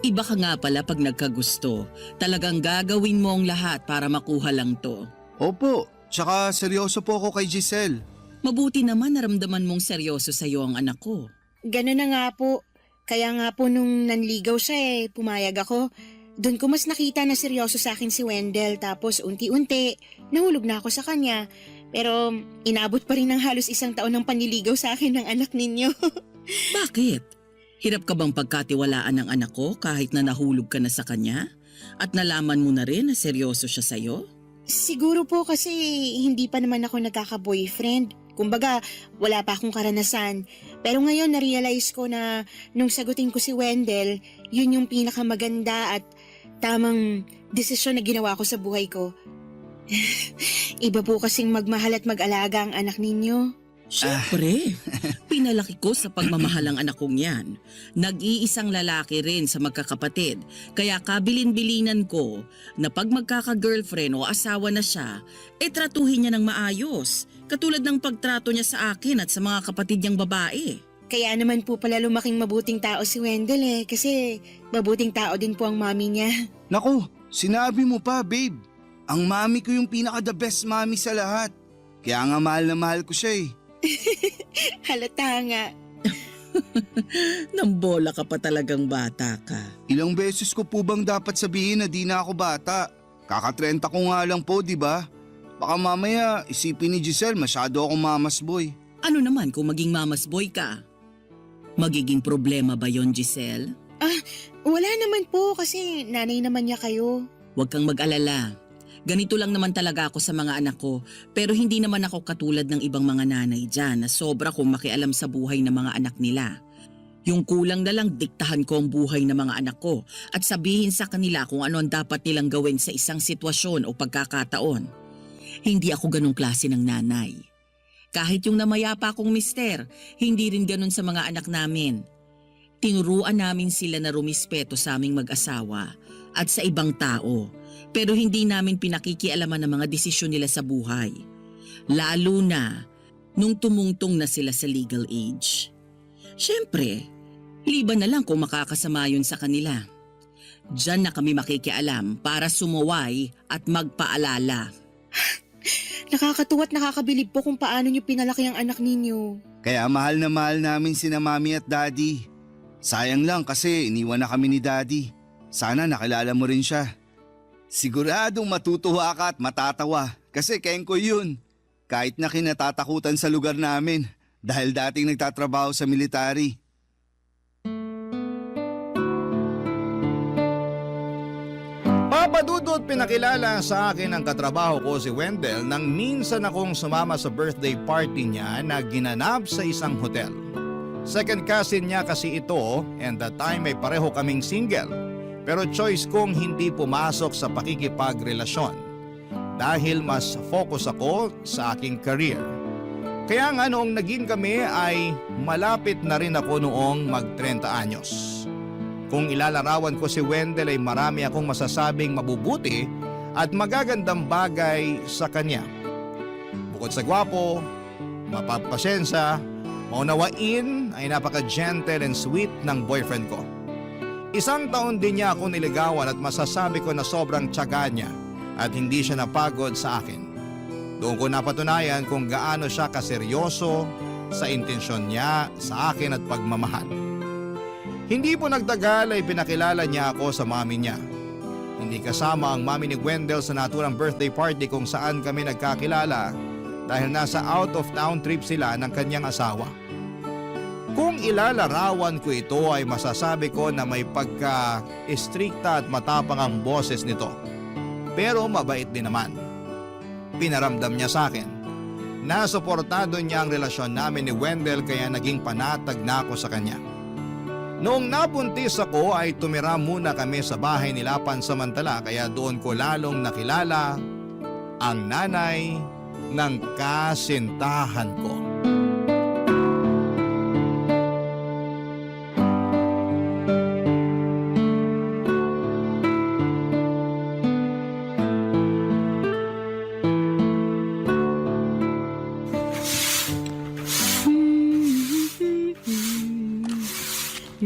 Iba ka nga pala pag nagkagusto. Talagang gagawin mo ang lahat para makuha lang to. Opo, tsaka seryoso po ako kay Giselle. Mabuti naman naramdaman mong seryoso sa'yo ang anak ko. Ganun na nga po. Kaya nga po nung nanligaw siya pumayag ako. Doon ko mas nakita na seryoso sa akin si Wendell tapos unti-unti nahulog na ako sa kanya. Pero inabot pa rin ng halos 1 taon ng panliligaw sa akin ng anak ninyo. Bakit? Hirap ka bang pagkatiwalaan ng anak ko kahit na nahulog ka na sa kanya? At nalaman mo na rin na seryoso siya sa'yo? Siguro po kasi hindi pa naman ako nagkaka-boyfriend. Kumbaga, wala pa akong karanasan. Pero ngayon na-realize ko na nung sagutin ko si Wendell, yun yung pinakamaganda at tamang desisyon na ginawa ko sa buhay ko. Iba po kasing magmahal at mag-alaga ang anak ninyo. Siyempre, pinalaki ko sa pagmamahal ang anak kong yan. Nag-iisang lalaki rin sa magkakapatid, kaya kabilin-bilinan ko na pag magkaka-girlfriend o asawa na siya, tratuhin niya ng maayos, katulad ng pagtrato niya sa akin at sa mga kapatid niyang babae. Kaya naman po pala lumaking mabuting tao si Wendell kasi mabuting tao din po ang mami niya. Naku, sinabi mo pa, babe. Ang mami ko yung pinaka-the best mami sa lahat. Kaya nga mahal na mahal ko siya eh. Halata nga. Nambola ka pa talagang bata ka. Ilang beses ko po bang dapat sabihin na di na ako bata? Kaka-30 ko nga lang po, di ba? Baka mamaya isipin ni Giselle masyado akong mamas boy. Ano naman kung maging mama's boy ka? Magiging problema ba yon, Giselle? Wala naman po kasi nanay naman niya kayo. Huwag kang mag-alala. Ganito lang naman talaga ako sa mga anak ko, pero hindi naman ako katulad ng ibang mga nanay dyan na sobra kong makialam sa buhay ng mga anak nila. Yung kulang na lang diktahan ko ang buhay ng mga anak ko at sabihin sa kanila kung ano ang dapat nilang gawin sa isang sitwasyon o pagkakataon. Hindi ako ganong klase ng nanay. Kahit yung namayapa kong mister, hindi rin ganon sa mga anak namin. Tinuruan namin sila na rumispeto sa aming mag-asawa at sa ibang tao, pero hindi namin pinakikialaman ang mga desisyon nila sa buhay. Lalo na nung tumungtong na sila sa legal age. Siyempre, liban na lang kung makakasama yun sa kanila. Diyan na kami makikialam para sumuway at magpaalala. Nakakatuwa at nakakabilib po kung paano niyo pinalaki ang anak ninyo. Kaya mahal na mahal namin sina Mami at Daddy. Sayang lang kasi iniwan na kami ni Daddy. Sana nakilala mo rin siya. Siguradong matutuwa ka at matatawa kasi Kengko yun. Kahit na kinatatakutan sa lugar namin dahil dating nagtatrabaho sa military. Papa Dudut, pinakilala sa akin ang katrabaho ko si Wendell nang minsan akong sumama sa birthday party niya na ginanap sa isang hotel. Second cousin niya kasi ito and that time ay pareho kaming single. Pero choice kong hindi pumasok sa pakikipagrelasyon dahil mas focus ako sa aking career. Kaya nga noong naging kami ay malapit na rin ako noong mag-30 anyos. Kung ilalarawan ko si Wendell ay marami akong masasabing mabubuti at magagandang bagay sa kanya. Bukod sa gwapo, mapagpasensya, maunawain ay napaka-gentle and sweet ng boyfriend ko. Isang taon din niya ako niligawan at masasabi ko na sobrang tiyaga niya at hindi siya napagod sa akin. Doon ko napatunayan kung gaano siya kaseryoso sa intensyon niya sa akin at pagmamahal. Hindi po nagtagal ay pinakilala niya ako sa mami niya. Hindi kasama ang mami ni Wendell sa naturang birthday party kung saan kami nagkakilala dahil nasa out of town trip sila ng kanyang asawa. Kung ilalarawan ko ito ay masasabi ko na may pagka-istrikta at matapang ang boses nito. Pero mabait din naman. Pinaramdam niya sa akin. Nasuportado niya ang relasyon namin ni Wendell kaya naging panatag na ako sa kanya. Noong napuntis ako ay tumira muna kami sa bahay nila pansamantala kaya doon ko lalong nakilala ang nanay ng kasintahan ko.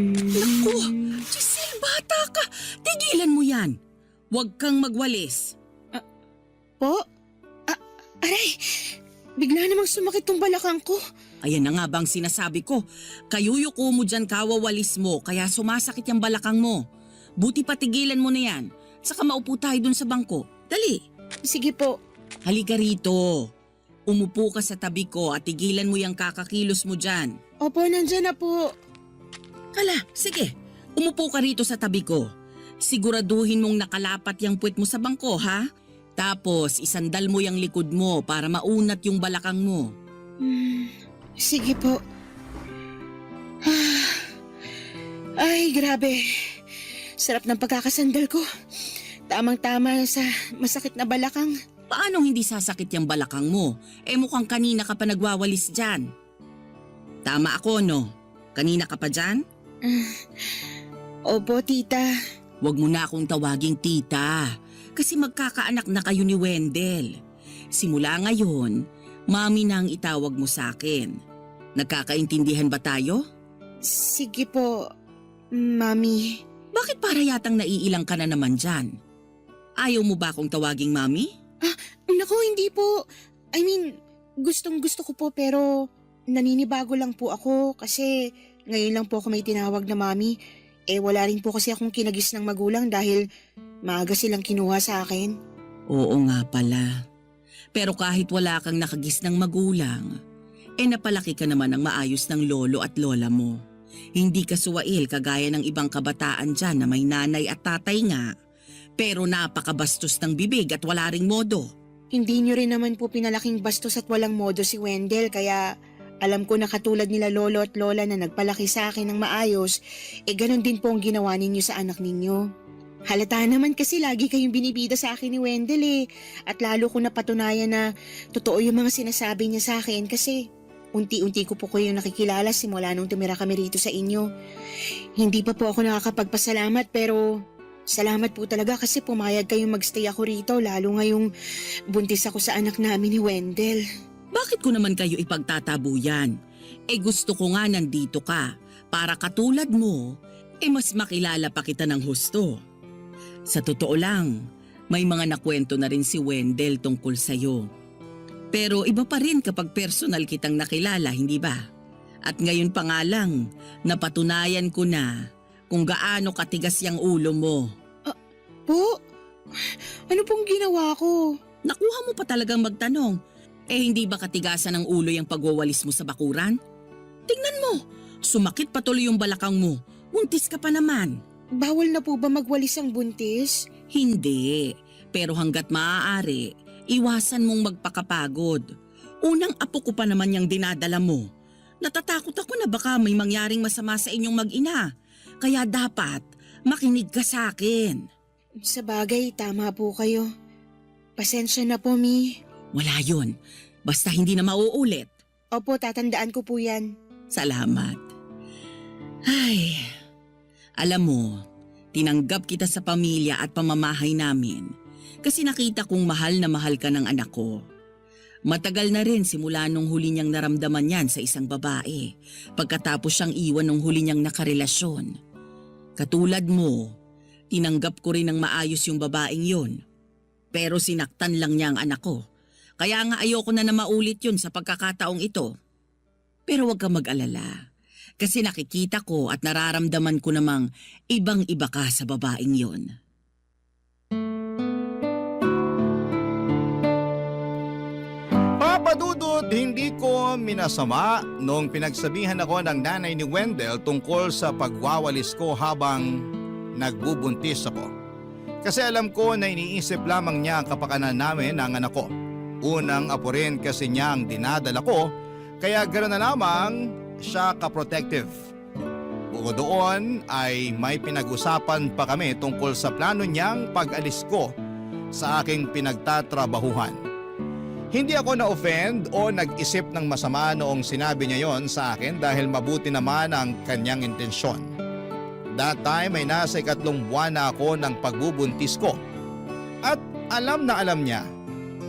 Naku, Giselle, bata ka. Tigilan mo yan. Huwag kang magwalis. Po? Aray, bigla namang sumakit tong balakang ko. Ayan na nga bang sinasabi ko. Kayuyuko mo dyan kawawalis mo kaya sumasakit yung balakang mo. Buti patigilan mo na yan. Saka maupo tayo dun sa bangko. Dali. Sige po. Halika rito. Umupo ka sa tabi ko at tigilan mo yung kakakilos mo dyan. Opo, nandyan na po. Kala, sige. Umupo ka rito sa tabi ko. Siguraduhin mong nakalapat yung puwet mo sa bangko, ha? Tapos isandal mo yung likod mo para maunat yung balakang mo. Sige po. Ay, grabe. Sarap ng pagkakasandal ko. Tamang-tama sa masakit na balakang. Paano hindi sasakit yung balakang mo? Mukhang kanina ka pa nagwawalis dyan. Tama ako, no? Kanina ka pa dyan? Opo, tita. Huwag mo na akong tawaging tita. Kasi magkakaanak na kayo ni Wendell. Simula ngayon, mami na ang itawag mo sa akin. Nagkakaintindihan ba tayo? Sige po, mami. Bakit para yatang naiilang ka na naman dyan? Ayaw mo ba akong tawaging mami? Naku, hindi po. I mean, gustong gusto ko po pero naninibago lang po ako kasi ngayon lang po ako may tinawag na mami. Wala rin po kasi akong kinagis ng magulang dahil maaga silang kinuha sa akin. Oo nga pala. Pero kahit wala kang nakagis ng magulang, Napalaki ka naman ng maayos ng lolo at lola mo. Hindi ka suwail kagaya ng ibang kabataan dyan na may nanay at tatay nga. Pero napakabastos ng bibig at wala ring modo. Hindi nyo rin naman po pinalaking bastos at walang modo si Wendell, kaya alam ko na katulad nila lolo at lola na nagpalaki sa akin ng maayos, ganun din po ang ginawa ninyo sa anak ninyo. Halata naman kasi lagi kayong binibida sa akin ni Wendell at lalo ko napatunayan na totoo yung mga sinasabi niya sa akin kasi unti-unti ko po kayo nakikilala simula nung tumira kami rito sa inyo. Hindi pa po ako nakakapagpasalamat pero salamat po talaga kasi pumayag kayong magstay ako rito lalo ngayong buntis ako sa anak namin ni Wendell. Bakit ko naman kayo ipagtatabuyan? Gusto ko nga nandito ka para katulad mo, mas makilala pa kita ng husto. Sa totoo lang, may mga nakwento na rin si Wendell tungkol sa'yo. Pero iba pa rin kapag personal kitang nakilala, hindi ba? At ngayon pa nga lang, napatunayan ko na kung gaano katigas yung ulo mo. Po? Ano pong ginawa ko? Nakuha mo pa talagang magtanong. Hindi ba katigasan ng ulo yung pagwawalis mo sa bakuran? Tingnan mo, sumakit patuloy yung balakang mo. Buntis ka pa naman. Bawal na po ba magwalis ang buntis? Hindi, pero hanggat maaari, iwasan mong magpakapagod. Unang apo ko pa naman yung dinadala mo. Natatakot ako na baka may mangyaring masama sa inyong mag-ina. Kaya dapat makinig ka sa akin. Sa bagay, tama po kayo. Pasensya na po, Mi. Wala yun. Basta hindi na mauulit. Opo, tatandaan ko po yan. Salamat. Ay, alam mo, tinanggap kita sa pamilya at pamamahay namin kasi nakita kong mahal na mahal ka ng anak ko. Matagal na rin simula nung huli niyang naramdaman yan sa isang babae pagkatapos siyang iwan nung huli niyang nakarelasyon. Katulad mo, tinanggap ko rin ng maayos yung babaeng yun. Pero sinaktan lang niya ang anak ko. Kaya nga ayoko na maulit yun sa pagkakataong ito. Pero huwag kang mag-alala. Kasi nakikita ko at nararamdaman ko namang ibang-iba ka sa babaeng yon. Papa Dudut, hindi ko minasama nung pinagsabihan ako ng nanay ni Wendell tungkol sa pagwawalis ko habang nagbubuntis ako. Kasi alam ko na iniisip lamang niya ang kapakanan namin ng anak ko. Unang apo rin kasi niya ang dinadala ko, kaya gano'n na lamang siya ka-protective. Bukod doon ay may pinag-usapan pa kami tungkol sa plano niyang pag-alis ko sa aking pinagtatrabahuhan. Hindi ako na-offend o nag-isip ng masama noong sinabi niya yon sa akin dahil mabuti naman ang kanyang intensyon. That time ay nasa 3 buwan na ako ng pagbubuntis ko. At alam niya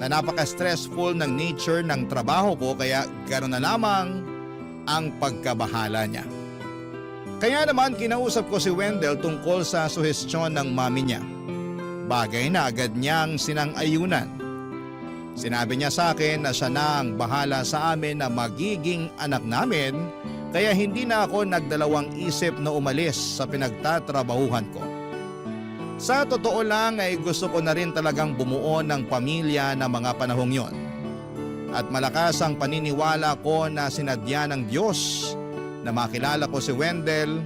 na napaka-stressful ng nature ng trabaho ko kaya gano'n na lamang ang pagkabahala niya. Kaya naman kinausap ko si Wendell tungkol sa suhestyon ng mami niya. Bagay na agad niyang sinang-ayunan. Sinabi niya sa akin na siya na ang bahala sa amin na magiging anak namin kaya hindi na ako nagdalawang isip na umalis sa pinagtatrabahuhan ko. Sa totoo lang ay gusto ko na rin talagang bumuo ng pamilya na mga panahong yon. At malakas ang paniniwala ko na sinadya ng Diyos na makilala ko si Wendell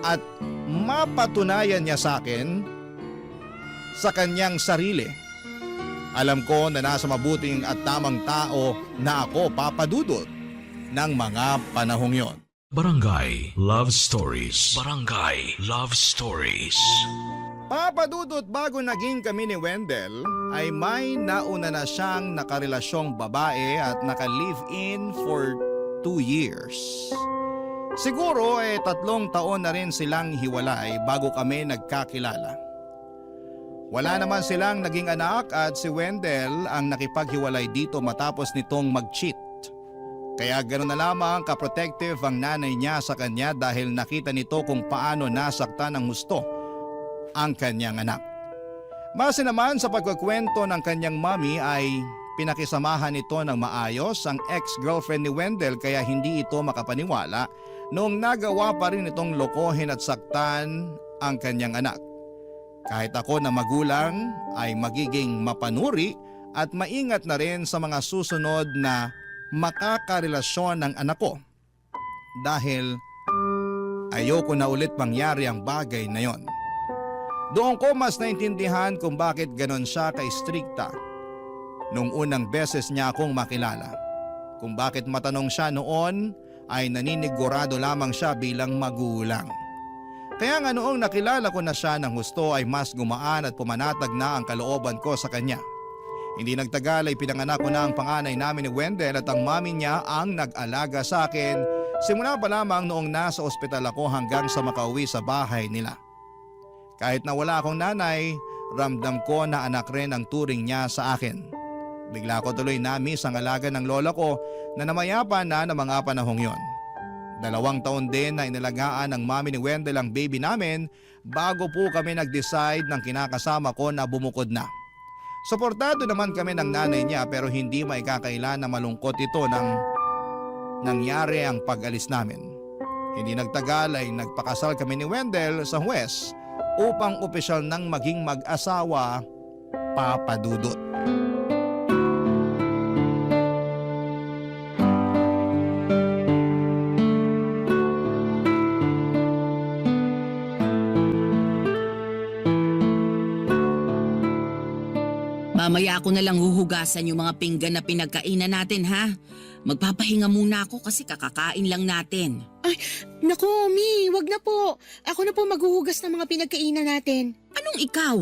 at mapatunayan niya sa akin sa kanyang sarili. Alam ko na nasa mabuting at tamang tao na ako, Papa Dudut, ng mga panahong yon. Barangay Love Stories. Barangay Love Stories. Papa Dudut, bago naging kami ni Wendell, ay may nauna na siyang nakarelasyong babae at naka-live-in for 2 years. Siguro 3 taon na rin silang hiwalay bago kami nagkakilala. Wala naman silang naging anak at si Wendell ang nakipaghiwalay dito matapos nitong mag-cheat. Kaya gano'n na lamang ka-protective ang nanay niya sa kanya dahil nakita nito kung paano nasaktan ng husto ang kanyang anak. Base naman sa pagkukwento ng kanyang mami ay pinakisamahan nito ng maayos ang ex-girlfriend ni Wendell kaya hindi ito makapaniwala noong nagawa pa rin itong lokohin at saktan ang kanyang anak. Kahit ako na magulang ay magiging mapanuri at maingat na rin sa mga susunod na makakarelasyon ng anak ko dahil ayoko na ulit mangyari ang bagay na yon. Doon ko mas naintindihan kung bakit ganon siya ka-strikta nung unang beses niya akong makilala. Kung bakit matanong siya noon ay naninigurado lamang siya bilang magulang. Kaya nga noong nakilala ko na siya ng husto ay mas gumaan at pumanatag na ang kalooban ko sa kanya. Hindi nagtagal ay pinanganak ko na ang panganay namin ni Wendell at ang mami niya ang nag-alaga sa akin simula pa lamang noong nasa ospital ako hanggang sa makauwi sa bahay nila. Kahit na wala akong nanay, ramdam ko na anak rin ang turing niya sa akin. Bigla ko tuloy na-miss ang alaga ng lola ko na namayapa na ng mga panahong yon. 2 taon din na inalagaan ng mami ni Wendell ang baby namin bago po kami nag-decide ng kinakasama ko na bumukod na. Suportado naman kami ng nanay niya pero hindi maikakailan na malungkot ito nang nangyari ang pag-alis namin. Hindi nagtagal ay nagpakasal kami ni Wendell sa huwes upang opisyal nang maging mag-asawa, Papa Dudut. Mamaya ako na lang huhugasan yung mga pinggan na pinagkainan natin, ha? Magpapahinga muna ako kasi kakakain lang natin. Naku, Mi, wag na po. Ako na po maghuhugas ng mga pinagkainan natin. Anong ikaw?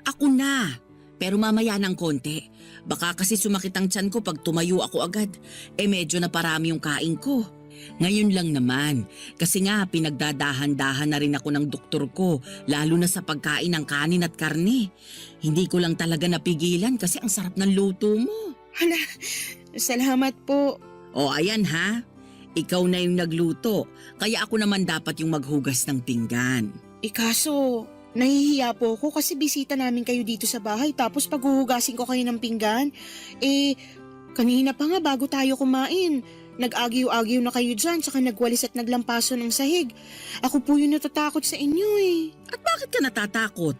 Ako na. Pero mamaya ng konti. Baka kasi sumakit ang tiyan ko pag tumayo ako agad. Medyo na parami yung kain ko. Ngayon lang naman. Kasi nga pinagdadahan-dahan na rin ako ng doktor ko. Lalo na sa pagkain ng kanin at karne. Hindi ko lang talaga napigilan kasi ang sarap ng luto mo. Hala, salamat po. O ayan ha. Ikaw na yung nagluto. Kaya ako naman dapat yung maghugas ng pinggan. Kaso, nahihiya po ako kasi bisita namin kayo dito sa bahay tapos paghuhugasin ko kayo ng pinggan. Kanina pa nga bago tayo kumain. Nag-agyo-agyo na kayo dyan tsaka nagwalis at naglampaso ng sahig. Ako po yung natatakot sa inyo At bakit ka natatakot?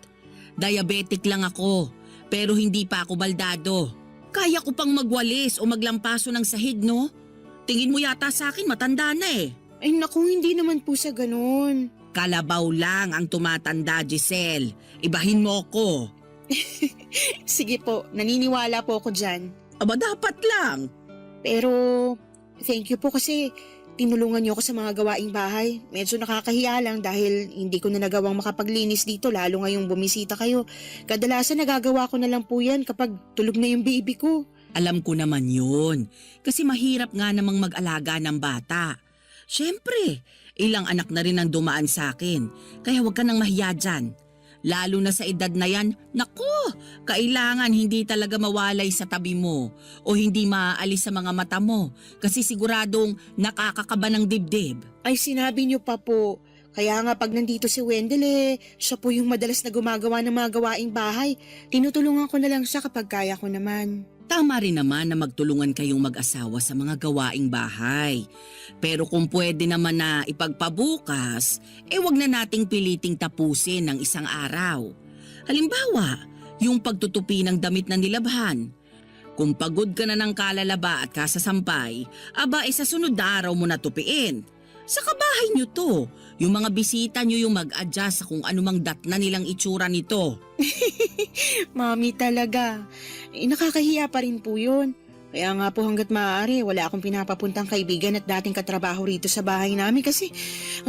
Diabetic lang ako, pero hindi pa ako baldado. Kaya ko pang magwalis o maglampaso ng sahig, no? Tingin mo yata sa akin matanda na Ay naku, hindi naman po sa ganun. Kalabaw lang ang tumatanda, Giselle. Ibahin mo ko. Sige po, naniniwala po ako dyan. Aba dapat lang. Pero thank you po kasi tinulungan niyo ako sa mga gawaing bahay. Medyo nakakahiya lang dahil hindi ko na nagawang makapaglinis dito lalo ngayong bumisita kayo. Kadalasan nagagawa ko na lang po yan kapag tulog na yung baby ko. Alam ko naman yun. Kasi mahirap nga namang mag-alaga ng bata. Siyempre, ilang anak na rin ang dumaan sa akin. Kaya huwag ka nang mahiya dyan. Lalo na sa edad na yan, naku, kailangan hindi talaga mawalay sa tabi mo o hindi maaalis sa mga mata mo kasi siguradong nakakakaba ng dibdib. Ay sinabi niyo pa po. Kaya nga pag nandito si Wendell siya po yung madalas na gumagawa ng mga gawaing bahay. Tinutulungan ko na lang siya kapag kaya ko naman. Tama rin naman na magtulungan kayong mag-asawa sa mga gawaing bahay. Pero kung pwede naman na ipagpabukas, wag na nating piliting tapusin ng isang araw. Halimbawa, yung pagtutupi ng damit na nilabhan. Kung pagod ka na ng kalalaba at kasasampay, sa sunod na araw mo na tupiin. Sa kabahay nyo to, yung mga bisita nyo yung mag-adjust sa kung anumang datna nilang itsura nito. Mami talaga. Nakakahiya pa rin po yun. Kaya nga po hanggat maaari, wala akong pinapapuntang kaibigan at dating katrabaho rito sa bahay namin kasi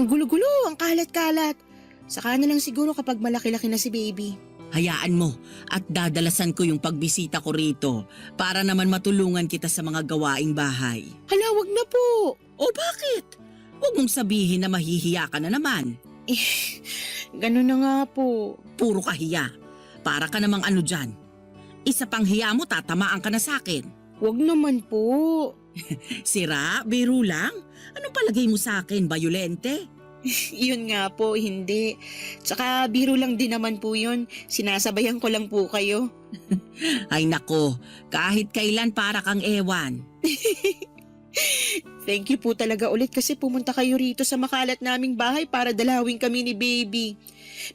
ang gulo-gulo, ang kalat-kalat. Saka na lang siguro kapag malaki-laki na si baby. Hayaan mo at dadalasan ko yung pagbisita ko rito para naman matulungan kita sa mga gawaing bahay. Hala, wag na po. O bakit? Huwag mong sabihin na mahihiya ka na naman. Ganun na nga po. Puro kahiya. Para ka namang ano dyan. Isa pang hiya mo, tatamaan ka na sa akin. Wag naman po. Sira? Biro lang? Anong palagay mo sa akin? Bayolente? Yun nga po, hindi. Tsaka biro lang din naman po yun. Sinasabayan ko lang po kayo. Ay nako, kahit kailan para kang ewan. Thank you po talaga ulit kasi pumunta kayo rito sa makalat naming bahay para dalawin kami ni baby.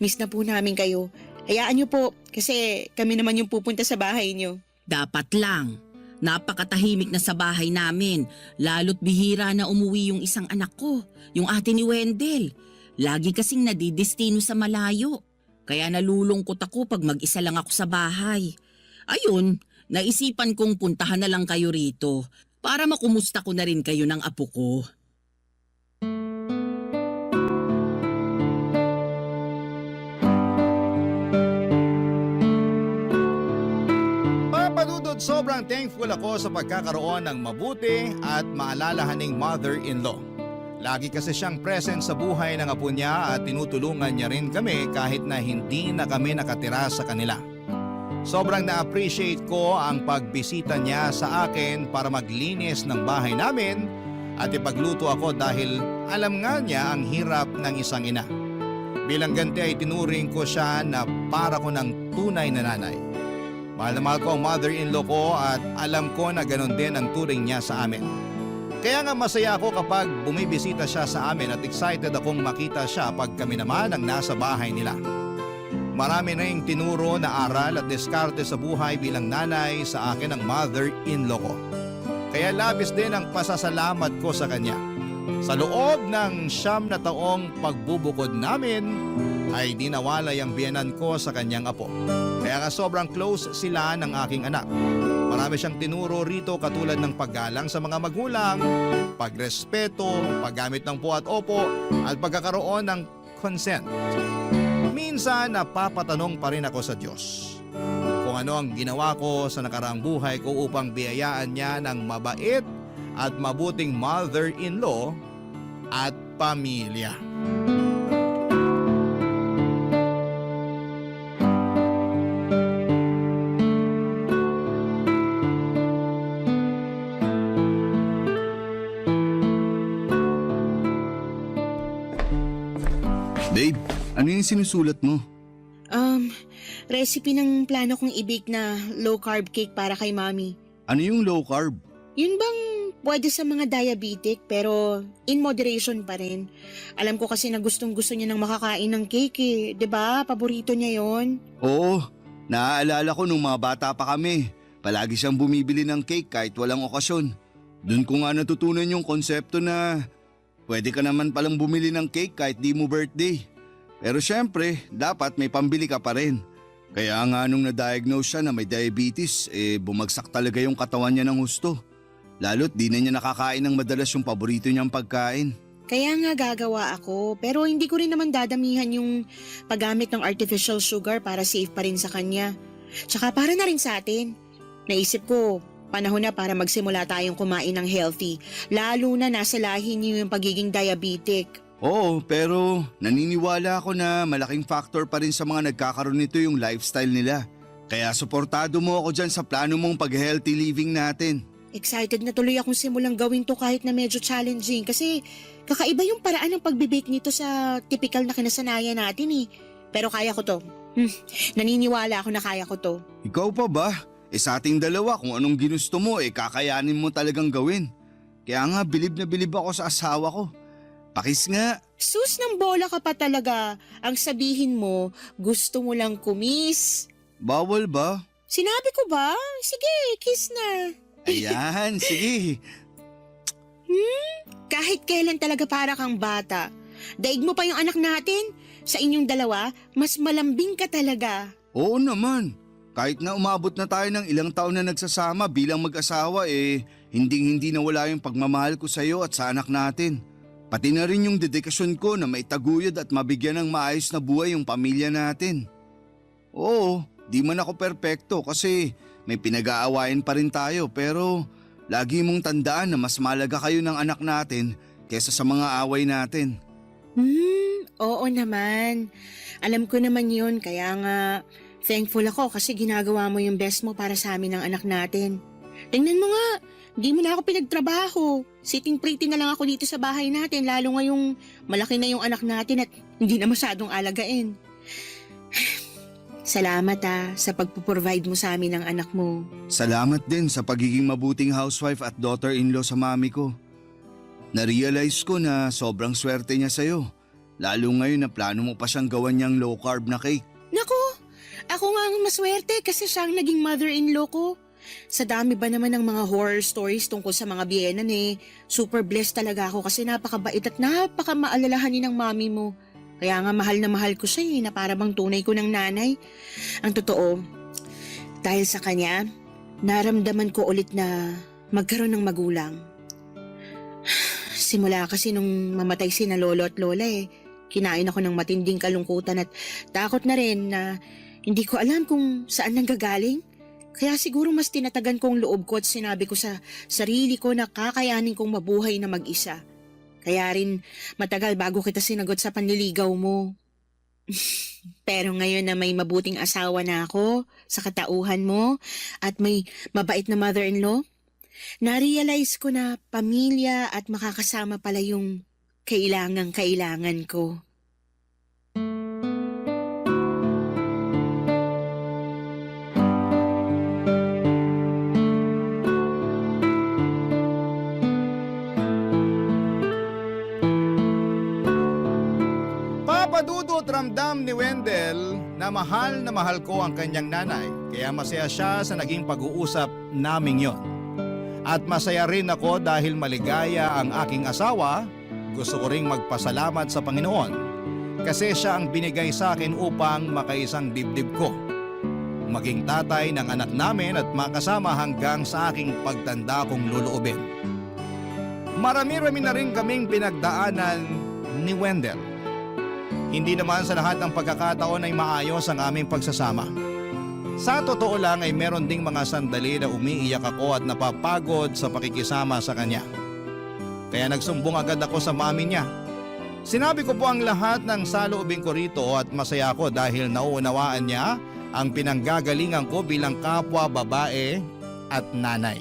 Miss na po namin kayo. Hayaan niyo po kasi kami naman yung pupunta sa bahay niyo. Dapat lang. Napakatahimik na sa bahay namin, lalo't bihira na umuwi yung isang anak ko, yung ate ni Wendell. Lagi kasing nadidestino sa malayo. Kaya nalulungkot ako pag mag-isa lang ako sa bahay. Ayun, naisipan kong puntahan na lang kayo rito para makumusta ko na rin kayo ng apo ko. Papadudod, sobrang thankful ako sa pagkakaroon ng mabuti at maalalahaning mother-in-law. Lagi kasi siyang present sa buhay ng apo niya at tinutulungan niya rin kami kahit na hindi na kami nakatira sa kanila. Sobrang na-appreciate ko ang pagbisita niya sa akin para maglinis ng bahay namin at ipagluto ako dahil alam nga niya ang hirap ng isang ina. Bilang ganti ay tinuring ko siya na para ko ng tunay na nanay. Mahal na mahal ko ang mother-in-law ko at alam ko na ganon din ang turing niya sa amin. Kaya nga masaya ako kapag bumibisita siya sa amin at excited akong makita siya pag kami naman ang nasa bahay nila. Marami na yung tinuro na aral at diskarte sa buhay bilang nanay sa akin ang mother-in-law ko. Kaya labis din ang pasasalamat ko sa kanya. Sa loob ng 9 na taong pagbubukod namin, ay di nawalay ang biyenan ko sa kanyang apo. Kaya nga sobrang close sila ng aking anak. Marami siyang tinuro rito katulad ng paggalang sa mga magulang, pagrespeto, paggamit ng po at opo, at pagkakaroon ng consent. Minsan napapatanong pa rin ako sa Diyos kung ano ang ginawa ko sa nakaraang buhay ko upang biyayaan niya ng mabait at mabuting mother-in-law at pamilya. Babe, ano yung sinusulat mo? Recipe ng plano kong i-bake na low-carb cake para kay Mami. Ano yung low carb? Yun bang pwede sa mga diabetic pero in moderation pa rin? Alam ko kasi na gustong-gusto niya ng makakain ng cake eh. 'Di ba? Paborito niya yon. Oo, naaalala ko nung mga bata pa kami. Palagi siyang bumibili ng cake kahit walang okasyon. Doon ko nga natutunan yung konsepto na pwede ka naman palang bumili ng cake kahit di mo birthday. Pero syempre, dapat may pambili ka pa rin. Kaya nga nung na-diagnose siya na may diabetes, bumagsak talaga yung katawan niya ng husto. Lalo't di na niya nakakain ng madalas yung paborito niyang pagkain. Kaya nga gagawa ako pero hindi ko rin naman dadamihan yung paggamit ng artificial sugar para safe pa rin sa kanya. Tsaka para na rin sa atin. Naisip ko, panahon na para magsimula tayong kumain ng healthy. Lalo na nasa lahi niyo yung pagiging diabetic. Oo, pero naniniwala ako na malaking factor pa rin sa mga nagkakaroon nito yung lifestyle nila. Kaya suportado mo ako dyan sa plano mong pag-healthy living natin. Excited na tuloy akong simulang gawin to kahit na medyo challenging kasi kakaiba yung paraan ng pagbibake nito sa typical na kinasanayan natin eh. Pero kaya ko to. Naniniwala ako na kaya ko to. Ikaw pa ba? Sa ating dalawa kung anong ginusto mo kakayanin mo talagang gawin. Kaya nga bilib na bilib ako sa asawa ko. Pakis nga. Sus ng bola ka pa talaga. Ang sabihin mo, gusto mo lang kumis. Bawal ba? Sinabi ko ba? Sige, kiss na. Ayan, sige. Kahit kailan talaga para kang bata. Daig mo pa yung anak natin. Sa inyong dalawa, mas malambing ka talaga. Oo naman. Kahit na umabot na tayo ng ilang taon na nagsasama bilang mag-asawa hindi nawala yung pagmamahal ko sa iyo at sa anak natin. Pati na rin yung dedikasyon ko na maitaguyod at mabigyan ng maayos na buhay yung pamilya natin. Oo, di man ako perpekto kasi may pinag-aawayan pa rin tayo pero lagi mong tandaan na mas malaga kayo ng anak natin kesa sa mga away natin. Oo naman. Alam ko naman yun kaya nga thankful ako kasi ginagawa mo yung best mo para sa amin ng anak natin. Tingnan mo nga, di mo na ako pinagtrabaho. Sitting pretty na lang ako dito sa bahay natin lalo ngayong malaki na yung anak natin at hindi na masyadong alagain. Salamat sa pagpuprovide mo sa amin ng anak mo. Salamat din sa pagiging mabuting housewife at daughter-in-law sa mami ko. Na-realize ko na sobrang swerte niya sa'yo. Lalo ngayon na plano mo pa siyang gawan niyang low-carb na cake. Naku, ako nga ang maswerte kasi siya ang naging mother-in-law ko. Sa dami ba naman ng mga horror stories tungkol sa mga biyenan super blessed talaga ako kasi napakabait at napakamaalalahanin ng mami mo. Kaya nga mahal na mahal ko siya na para bang tunay ko ng nanay. Ang totoo, dahil sa kanya, naramdaman ko ulit na magkaroon ng magulang. Simula kasi nung mamatay sina lolo at lola kinain ako ng matinding kalungkutan at takot na rin na hindi ko alam kung saan nanggagaling. Kaya siguro mas tinatagan kong loob ko at sinabi ko sa sarili ko na kakayanin kong mabuhay na mag-isa. Kaya rin matagal bago kita sinagot sa panliligaw mo. Pero ngayon na may mabuting asawa na ako sa katauhan mo at may mabait na mother-in-law, na-realize ko na pamilya at makakasama pala yung kailangan ko. Papadudot ramdam ni Wendell na mahal ko ang kanyang nanay, kaya masaya siya sa naging pag-uusap naming yon. At masaya rin ako dahil maligaya ang aking asawa. Gusto ko ring magpasalamat sa Panginoon kasi siya ang binigay sa akin upang makaisang dibdib ko. Maging tatay ng anak namin at makasama hanggang sa aking pagtanda kong luluubin. Marami-rami na rin kaming pinagdaanan ni Wendell. Hindi naman sa lahat ng pagkakataon ay maayos ang aming pagsasama. Sa totoo lang ay meron ding mga sandali na umiiyak ako at napapagod sa pakikisama sa kanya. Kaya nagsumbong agad ako sa mami niya. Sinabi ko po ang lahat ng saloobin ko rito at masaya ako dahil nauunawaan niya ang pinanggagalingan ko bilang kapwa babae at nanay.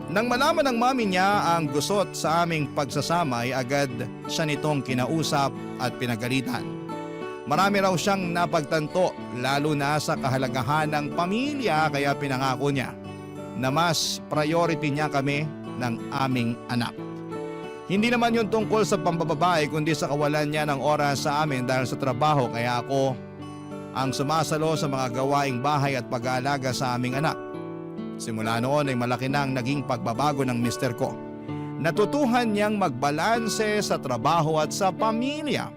Nang malaman ng mami niya ang gusot sa aming pagsasama ay agad siya nitong kinausap at pinagalitan. Marami raw siyang napagtanto lalo na sa kahalagahan ng pamilya kaya pinangako niya na mas priority niya kami ng aming anak. Hindi naman yun tungkol sa pambababae kundi sa kawalan niya ng oras sa amin dahil sa trabaho kaya ako ang sumasalo sa mga gawaing bahay at pag-aalaga sa aming anak. Simula noon ay malaki na ang naging pagbabago ng mister ko. Natutuhan niyang magbalanse sa trabaho at sa pamilya.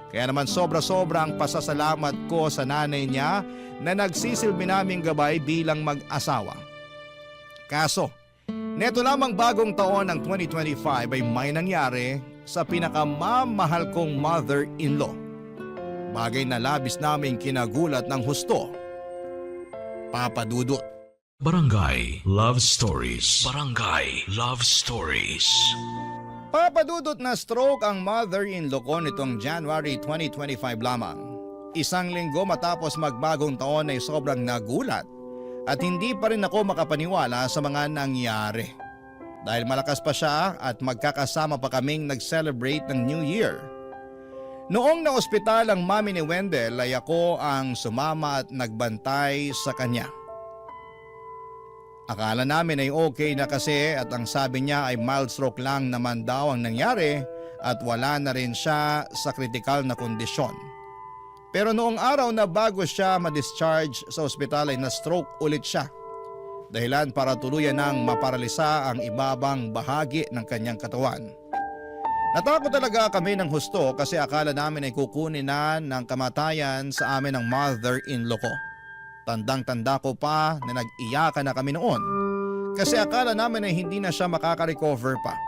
Kaya naman sobra-sobra ang pasasalamat ko sa nanay niya na nagsisilbi naming gabay bilang mag-asawa. Kaso, neto lamang bagong taon ng 2025 ay may nangyari sa pinakamamahal kong mother-in-law. Bagay na labis naming kinagulat ng husto. Papa Dudut. Barangay Love Stories. Barangay Love Stories. Papadudot na stroke ang mother-in-law ko nitong January 2025 lamang. Isang linggo matapos magbagong taon ay sobrang nagulat at hindi pa rin ako makapaniwala sa mga nangyari. Dahil malakas pa siya at magkakasama pa kaming nag-celebrate ng New Year. Noong na-ospital ang mami ni Wendell ay ako ang sumama at nagbantay sa kanya. Akala namin ay okay na kasi at ang sabi niya ay mild stroke lang naman daw ang nangyari at wala na rin siya sa kritikal na kondisyon. Pero noong araw na bago siya ma-discharge sa ospital ay na-stroke ulit siya. Dahilan para tuluyan nang maparalisa ang ibabang bahagi ng kanyang katawan. Natakot talaga kami ng husto kasi akala namin ay kukunin na ng kamatayan sa amin ng mother-in-law ko. Tandang-tanda ko pa na nag-iyakan na kami noon kasi akala namin ay hindi na siya makaka-recover pa.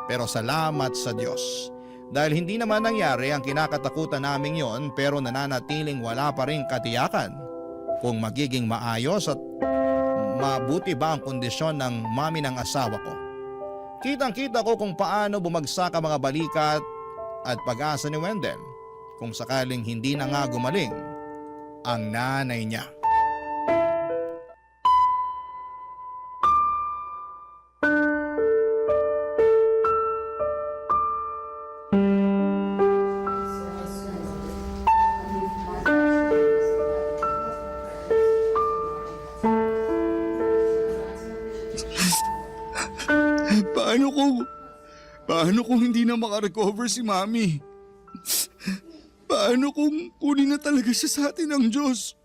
Pero salamat sa Diyos dahil hindi naman nangyari ang kinakatakutan namin yon pero nananatiling wala pa rin katiyakan kung magiging maayos at mabuti ba ang kondisyon ng mami ng asawa ko. Kitang-kita ko kung paano bumagsak ang mga balikat at pag-asa ni Wendell kung sakaling hindi na nga gumaling ang nanay niya. Paano kung hindi na makarecover si Mami? Paano kung kunin na talaga siya sa atin ng Diyos?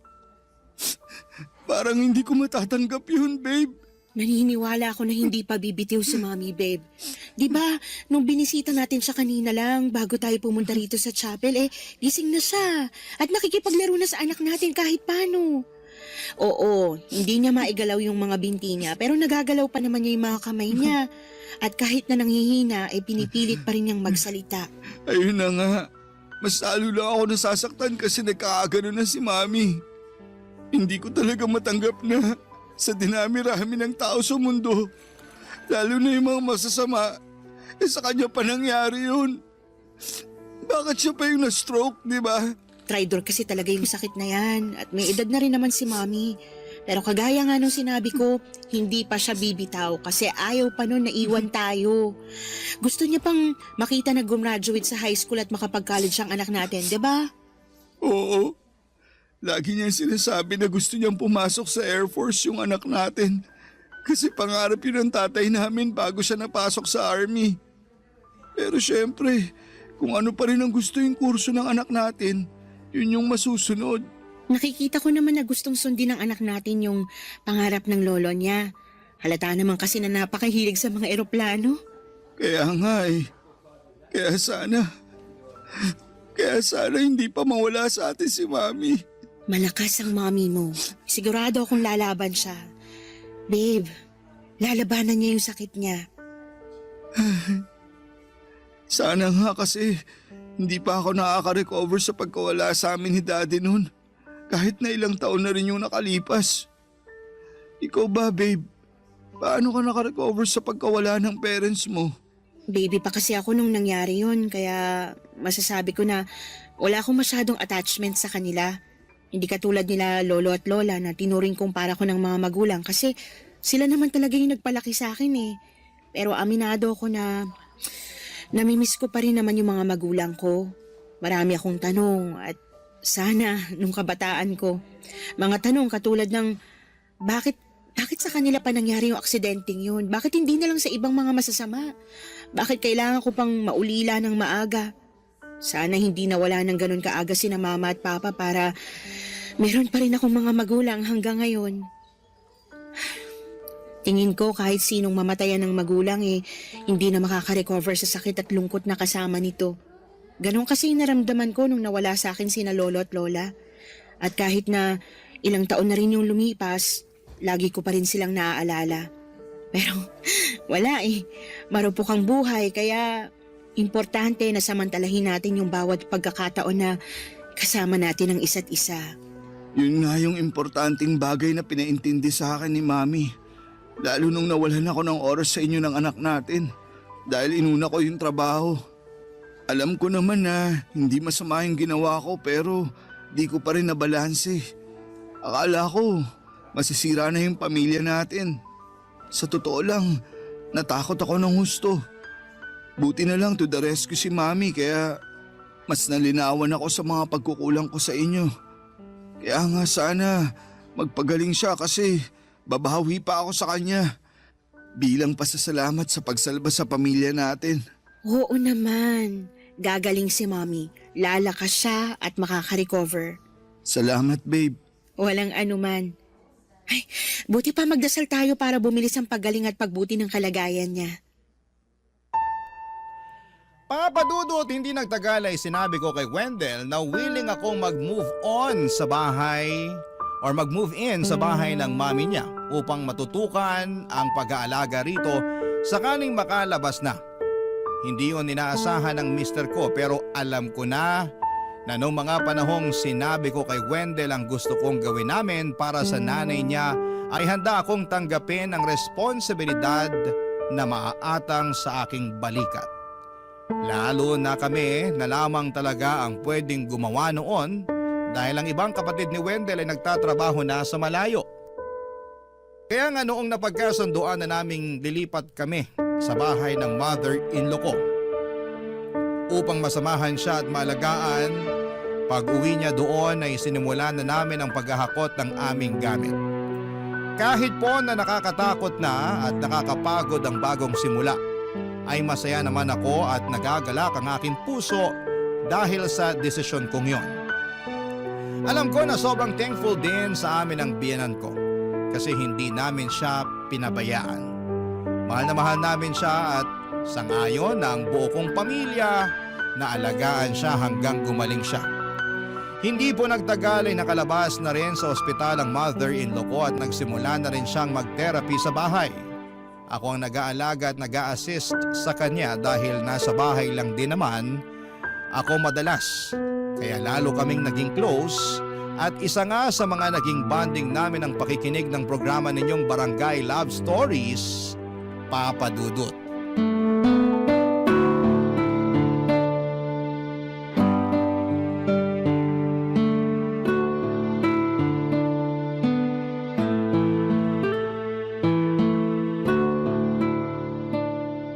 Parang hindi ko matatanggap yun, babe. Naniniwala ako na hindi pa bibitiw si Mommy, babe. Di ba, nung binisita natin siya kanina lang bago tayo pumunta rito sa chapel, gising na siya. At nakikipaglaro na sa anak natin kahit paano. Oo, hindi niya maigalaw yung mga binti niya, pero nagagalaw pa naman niya yung mga kamay niya. At kahit na nanghihina, pinipilit pa rin niyang magsalita. Ayun na nga. Mas lalo lang ako nasasaktan kasi nagkakagano na si Mami. Hindi ko talaga matanggap na sa dinami-rami ng tao sa mundo, lalo na yung mga masasama, sa kanya pa nangyari yun. Bakit siya pa yung na-stroke, di ba? Tridor kasi talaga yung sakit na yan. At may edad na rin naman si Mommy. Pero kagaya nga nung sinabi ko, hindi pa siya bibitaw kasi ayaw pa nun na iwan tayo. Gusto niya pang makita na gumraduate sa high school at makapag-college ang anak natin, di ba? Oo. Lagi niya sinasabi na gusto niyang pumasok sa Air Force yung anak natin. Kasi pangarap yun ng tatay namin bago siya napasok sa Army. Pero syempre, kung ano pa rin ang gusto yung kurso ng anak natin, yun yung masusunod. Nakikita ko naman na gustong sundin ng anak natin yung pangarap ng lolo niya. Halata naman kasi na napakahilig sa mga eroplano. Kaya nga eh. Kaya sana hindi pa mawala sa atin si Mami. Malakas ang mommy mo. Sigurado akong lalaban siya. Babe, lalabanan niya yung sakit niya. Sana nga kasi hindi pa ako nakaka-recover sa pagkawala sa amin ni Daddy noon. Kahit na ilang taon na rin yung nakalipas. Ikaw ba, babe? Paano ka naka-recover sa pagkawala ng parents mo? Baby pa kasi ako nung nangyari yun, kaya masasabi ko na wala akong masyadong attachment sa kanila. Hindi katulad nila lolo at lola na tinuring kong para ko ng mga magulang kasi sila naman talaga yung nagpalaki sa akin eh. Pero aminado ako na namimiss ko pa rin naman yung mga magulang ko. Marami akong tanong at sana nung kabataan ko. Mga tanong katulad ng bakit sa kanila pa nangyari yung aksidenteng yun? Bakit hindi na lang sa ibang mga masasama? Bakit kailangan ko pang maulila ng maaga? Sana hindi nawala ng ganun kaaga sina mama at papa para meron pa rin akong mga magulang hanggang ngayon. Tingin ko kahit sinong mamatayan ng magulang hindi na makaka-recover sa sakit at lungkot na kasama nito. Ganon kasi naramdaman ko nung nawala sa akin sina lolo at lola. At kahit na ilang taon na rin yung lumipas, lagi ko pa rin silang naaalala. Pero wala marupok ang buhay kaya importante na samantalahin natin yung bawat pagkakataon na kasama natin ang isa't isa. Yun nga yung importanteng bagay na pinaintindi sa akin ni Mami. Lalo nung nawalan ako ng oras sa inyo ng anak natin. Dahil inuna ko yung trabaho. Alam ko naman na hindi masama yung ginawa ko pero di ko pa rin nabalanse. Akala ko masisira na yung pamilya natin. Sa totoo lang, natakot ako ng husto. Buti na lang to the rescue si Mami kaya mas nalinawan ako sa mga pagkukulang ko sa inyo. Kaya nga sana magpagaling siya kasi babawi pa ako sa kanya. Bilang pasasalamat sa pagsalba sa pamilya natin. Oo naman. Gagaling si Mommy. Lalakas siya at makaka-recover. Salamat, babe. Walang anuman. Ay, buti pa magdasal tayo para bumilis ang paggaling at pagbuti ng kalagayan niya. Papadudot, hindi nagtagal ay sinabi ko kay Wendell na willing akong mag-move on sa bahay or mag-move in sa bahay ng mami niya upang matutukan ang pag-aalaga rito sakaling makalabas na. Hindi yun inaasahan ng mister ko pero alam ko na noong mga panahong sinabi ko kay Wendell ang gusto kong gawin namin para sa nanay niya ay handa akong tanggapin ang responsibilidad na maaatang sa aking balikat. Lalo na kami na lamang talaga ang pwedeng gumawa noon dahil ang ibang kapatid ni Wendell ay nagtatrabaho na sa malayo. Kaya nga noong napagkasunduan na naming lilipat kami sa bahay ng mother-in-law ko upang masamahan siya at maalagaan, pag-uwi niya doon ay sinimulan na namin ang paghahakot ng aming gamit. Kahit po na nakakatakot na at nakakapagod ang bagong simula, ay masaya naman ako at nagagalak ang aking puso dahil sa desisyon kong yon. Alam ko na sobrang thankful din sa amin ang biyenan ko kasi hindi namin siya pinabayaan. Mahal na mahal namin siya at sangayon ng buo kong pamilya na alagaan siya hanggang gumaling siya. Hindi po nagtagal ay nakalabas na rin sa ospital ang mother-in-law ko at nagsimula na rin siyang mag-therapy sa bahay. Ako ang nag-aalaga at nag-a-assist sa kanya dahil nasa bahay lang din naman ako madalas. Kaya lalo kaming naging close at isa nga sa mga naging bonding namin ang pakikinig ng programa ninyong Barangay Love Stories, Papa Dudut.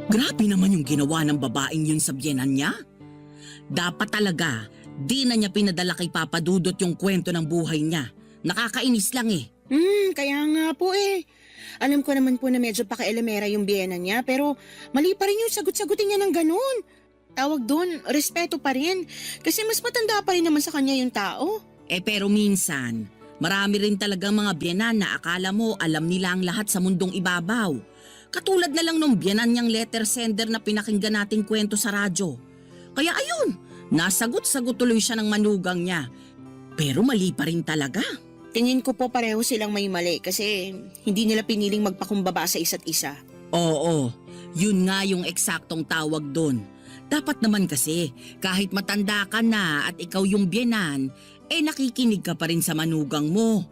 Grabe naman yung ginawa ng babaeng yun sa biyenan niya. Dapat talaga, di na niya pinadala kay Papa Dudut yung kwento ng buhay niya. Nakakainis lang eh. Kaya nga po eh. Alam ko naman po na medyo pakailamera yung biyena niya, pero mali pa rin yung sagot-sagutin niya ng ganun. Tawag doon, respeto pa rin. Kasi mas matanda pa rin naman sa kanya yung tao. Pero minsan, marami rin talagang mga biyenan na akala mo alam nila ang lahat sa mundong ibabaw. Katulad na lang nung biyenan niyang letter sender na pinakinggan nating kwento sa radyo. Kaya ayun, nasagot-sagot tuloy siya ng manugang niya. Pero mali pa rin talaga. Tingin ko po pareho silang may mali kasi hindi nila piniling magpakumbaba sa isa't isa. Oo, yun nga yung eksaktong tawag doon. Dapat naman kasi, kahit matanda ka na at ikaw yung biyenan, nakikinig ka pa rin sa manugang mo.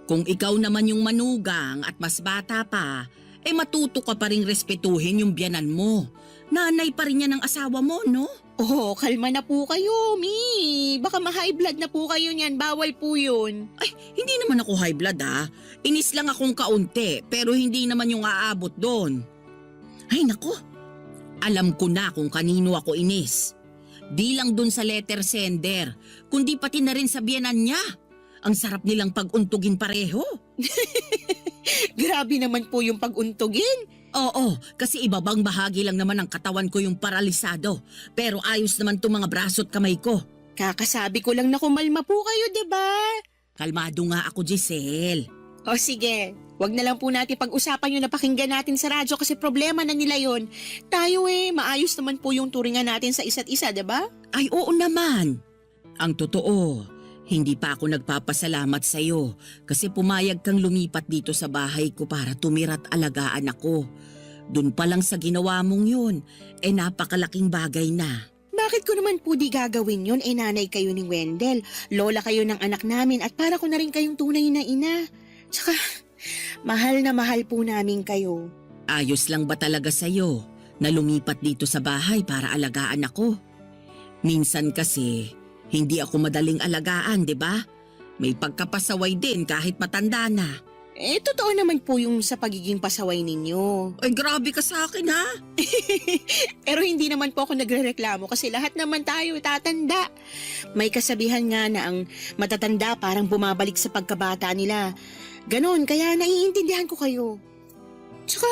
Kung ikaw naman yung manugang at mas bata pa, matuto ka pa rin respetuhin yung biyenan mo. Nanay pa rin yan ng asawa mo, no? Oh, kalma na po kayo, Mi. Baka ma-high blood na po kayo niyan. Bawal po yun. Ay, hindi naman ako high blood ha. Inis lang akong kaunti, pero hindi naman yung aabot doon. Ay nako, alam ko na kung kanino ako inis. Di lang dun sa letter sender, kundi pati na rin sa biyenan niya. Ang sarap nilang pag-untugin pareho. Grabe naman po yung pag-untugin. Oo, kasi ibabang bahagi lang naman ng katawan ko yung paralisado. Pero ayos naman itong mga braso at kamay ko. Kakasabi ko lang na kumalma po kayo, diba? Kalmado nga ako, Giselle. O sige, wag na lang po natin pag-usapan yung napakinggan natin sa radyo kasi problema na nila yon. Tayo maayos naman po yung turingan natin sa isa't isa, diba? Ay oo naman. Ang totoo, hindi pa ako nagpapasalamat sa'yo kasi pumayag kang lumipat dito sa bahay ko para tumira at alagaan ako. Doon pa lang sa ginawa mong yun, napakalaking bagay na. Bakit ko naman po di gagawin yun? Nanay kayo ni Wendell, lola kayo ng anak namin at para ko na rin kayong tunay na ina. Tsaka, mahal na mahal po namin kayo. Ayos lang ba talaga sa'yo na lumipat dito sa bahay para alagaan ako? Minsan kasi, hindi ako madaling alagaan, di ba? May pagkapasaway din kahit matanda na. Totoo naman po yung sa pagiging pasaway ninyo. Ay, grabe ka sa akin ha? Pero hindi naman po ako nagrereklamo kasi lahat naman tayo tatanda. May kasabihan nga na ang matatanda parang bumabalik sa pagkabata nila. Ganon, kaya naiintindihan ko kayo. Tsaka,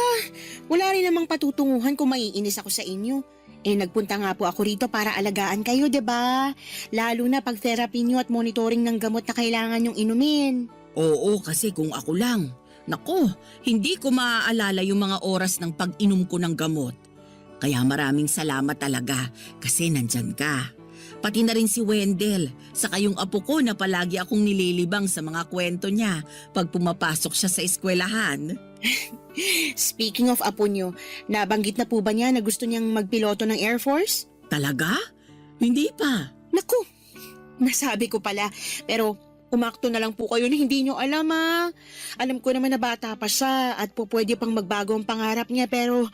wala rin namang patutunguhan kung maiinis ako sa inyo. Nagpunta nga po ako rito para alagaan kayo, 'di ba? Lalo na pag therapy nyo at monitoring ng gamot na kailangan nyong inumin. Oo, kasi kung ako lang. Nako, hindi ko maaalala yung mga oras ng pag-inom ko ng gamot. Kaya maraming salamat talaga kasi nandyan ka. Pati na rin si Wendell, saka yung apo ko na palagi akong nililibang sa mga kwento niya pag pumapasok siya sa eskwelahan. Speaking of apo nyo, nabanggit na po ba niya na gusto niyang magpiloto ng Air Force? Talaga? Hindi pa. Naku, nasabi ko pala. Pero umakto na lang po kayo na hindi nyo alam Alam ko naman na bata pa siya at po pwede pang magbago ang pangarap niya pero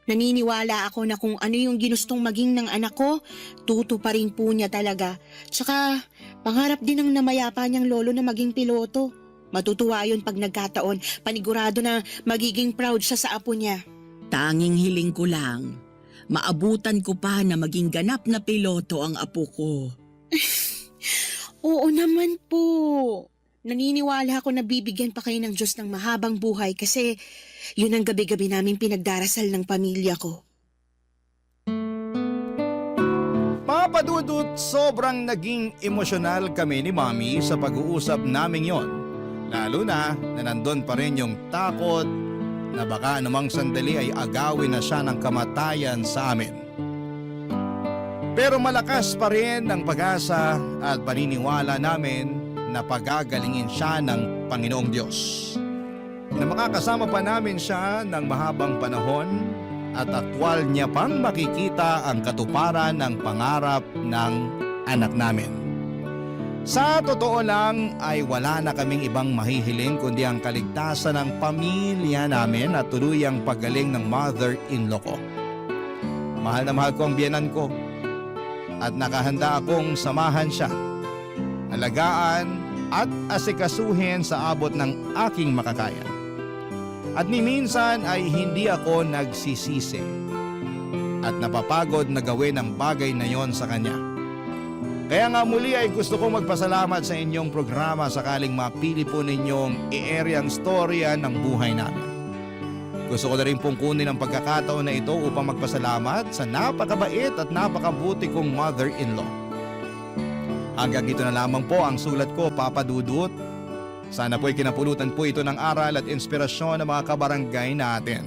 naniniwala ako na kung ano yung ginustong maging ng anak ko, tuto pa rin po niya talaga. Tsaka pangarap din ng namayapa niyang lolo na maging piloto. Matutuwa yun pag nagkataon, panigurado na magiging proud siya sa apo niya. Tanging hiling ko lang, maabutan ko pa na maging ganap na piloto ang apo ko. Oo naman po. Naniniwala ako na bibigyan pa kayo ng Diyos ng mahabang buhay kasi yun ang gabi-gabi naming pinagdarasal ng pamilya ko. Papa Dudut, sobrang naging emosyonal kami ni Mami sa pag-uusap naming yon. Lalo na nandun pa rin yung takot na baka anumang sandali ay agawin na siya ng kamatayan sa amin. Pero malakas pa rin ang pag-asa at paniniwala namin na pagagalingin siya ng Panginoong Diyos. Na makakasama pa namin siya ng mahabang panahon at aktwal niya pang makikita ang katuparan ng pangarap ng anak namin. Sa totoo lang ay wala na kaming ibang mahihiling kundi ang kaligtasan ng pamilya namin at tuluyang paggaling ng mother-in-law ko. Mahal na mahal ko ang biyenan ko at nakahanda akong samahan siya, alagaan at asikasuhin sa abot ng aking makakaya. At ni minsan ay hindi ako nagsisisi at napapagod na gawin ang bagay na yon sa kanya. Kaya nga muli ay gusto kong magpasalamat sa inyong programa sakaling mapili po ninyong i-area ang storya ng buhay namin. Gusto ko na rin pong kunin ang pagkakataon na ito upang magpasalamat sa napakabait at napakabuti kong mother-in-law. Hanggang dito na lamang po ang sulat ko, Papa Dudut. Sana po'y kinapulutan po ito ng aral at inspirasyon ng mga kabarangay natin.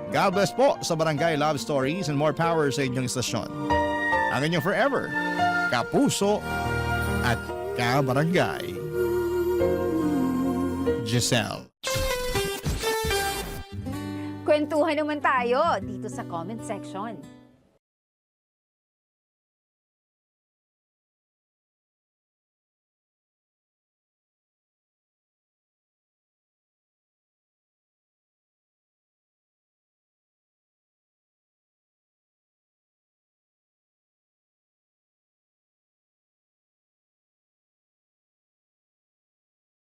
God bless po sa Barangay Love Stories and more power sa inyong istasyon. Ang inyong forever, kapuso at kabarangay, Giselle. Kwentuhan naman tayo dito sa comment section.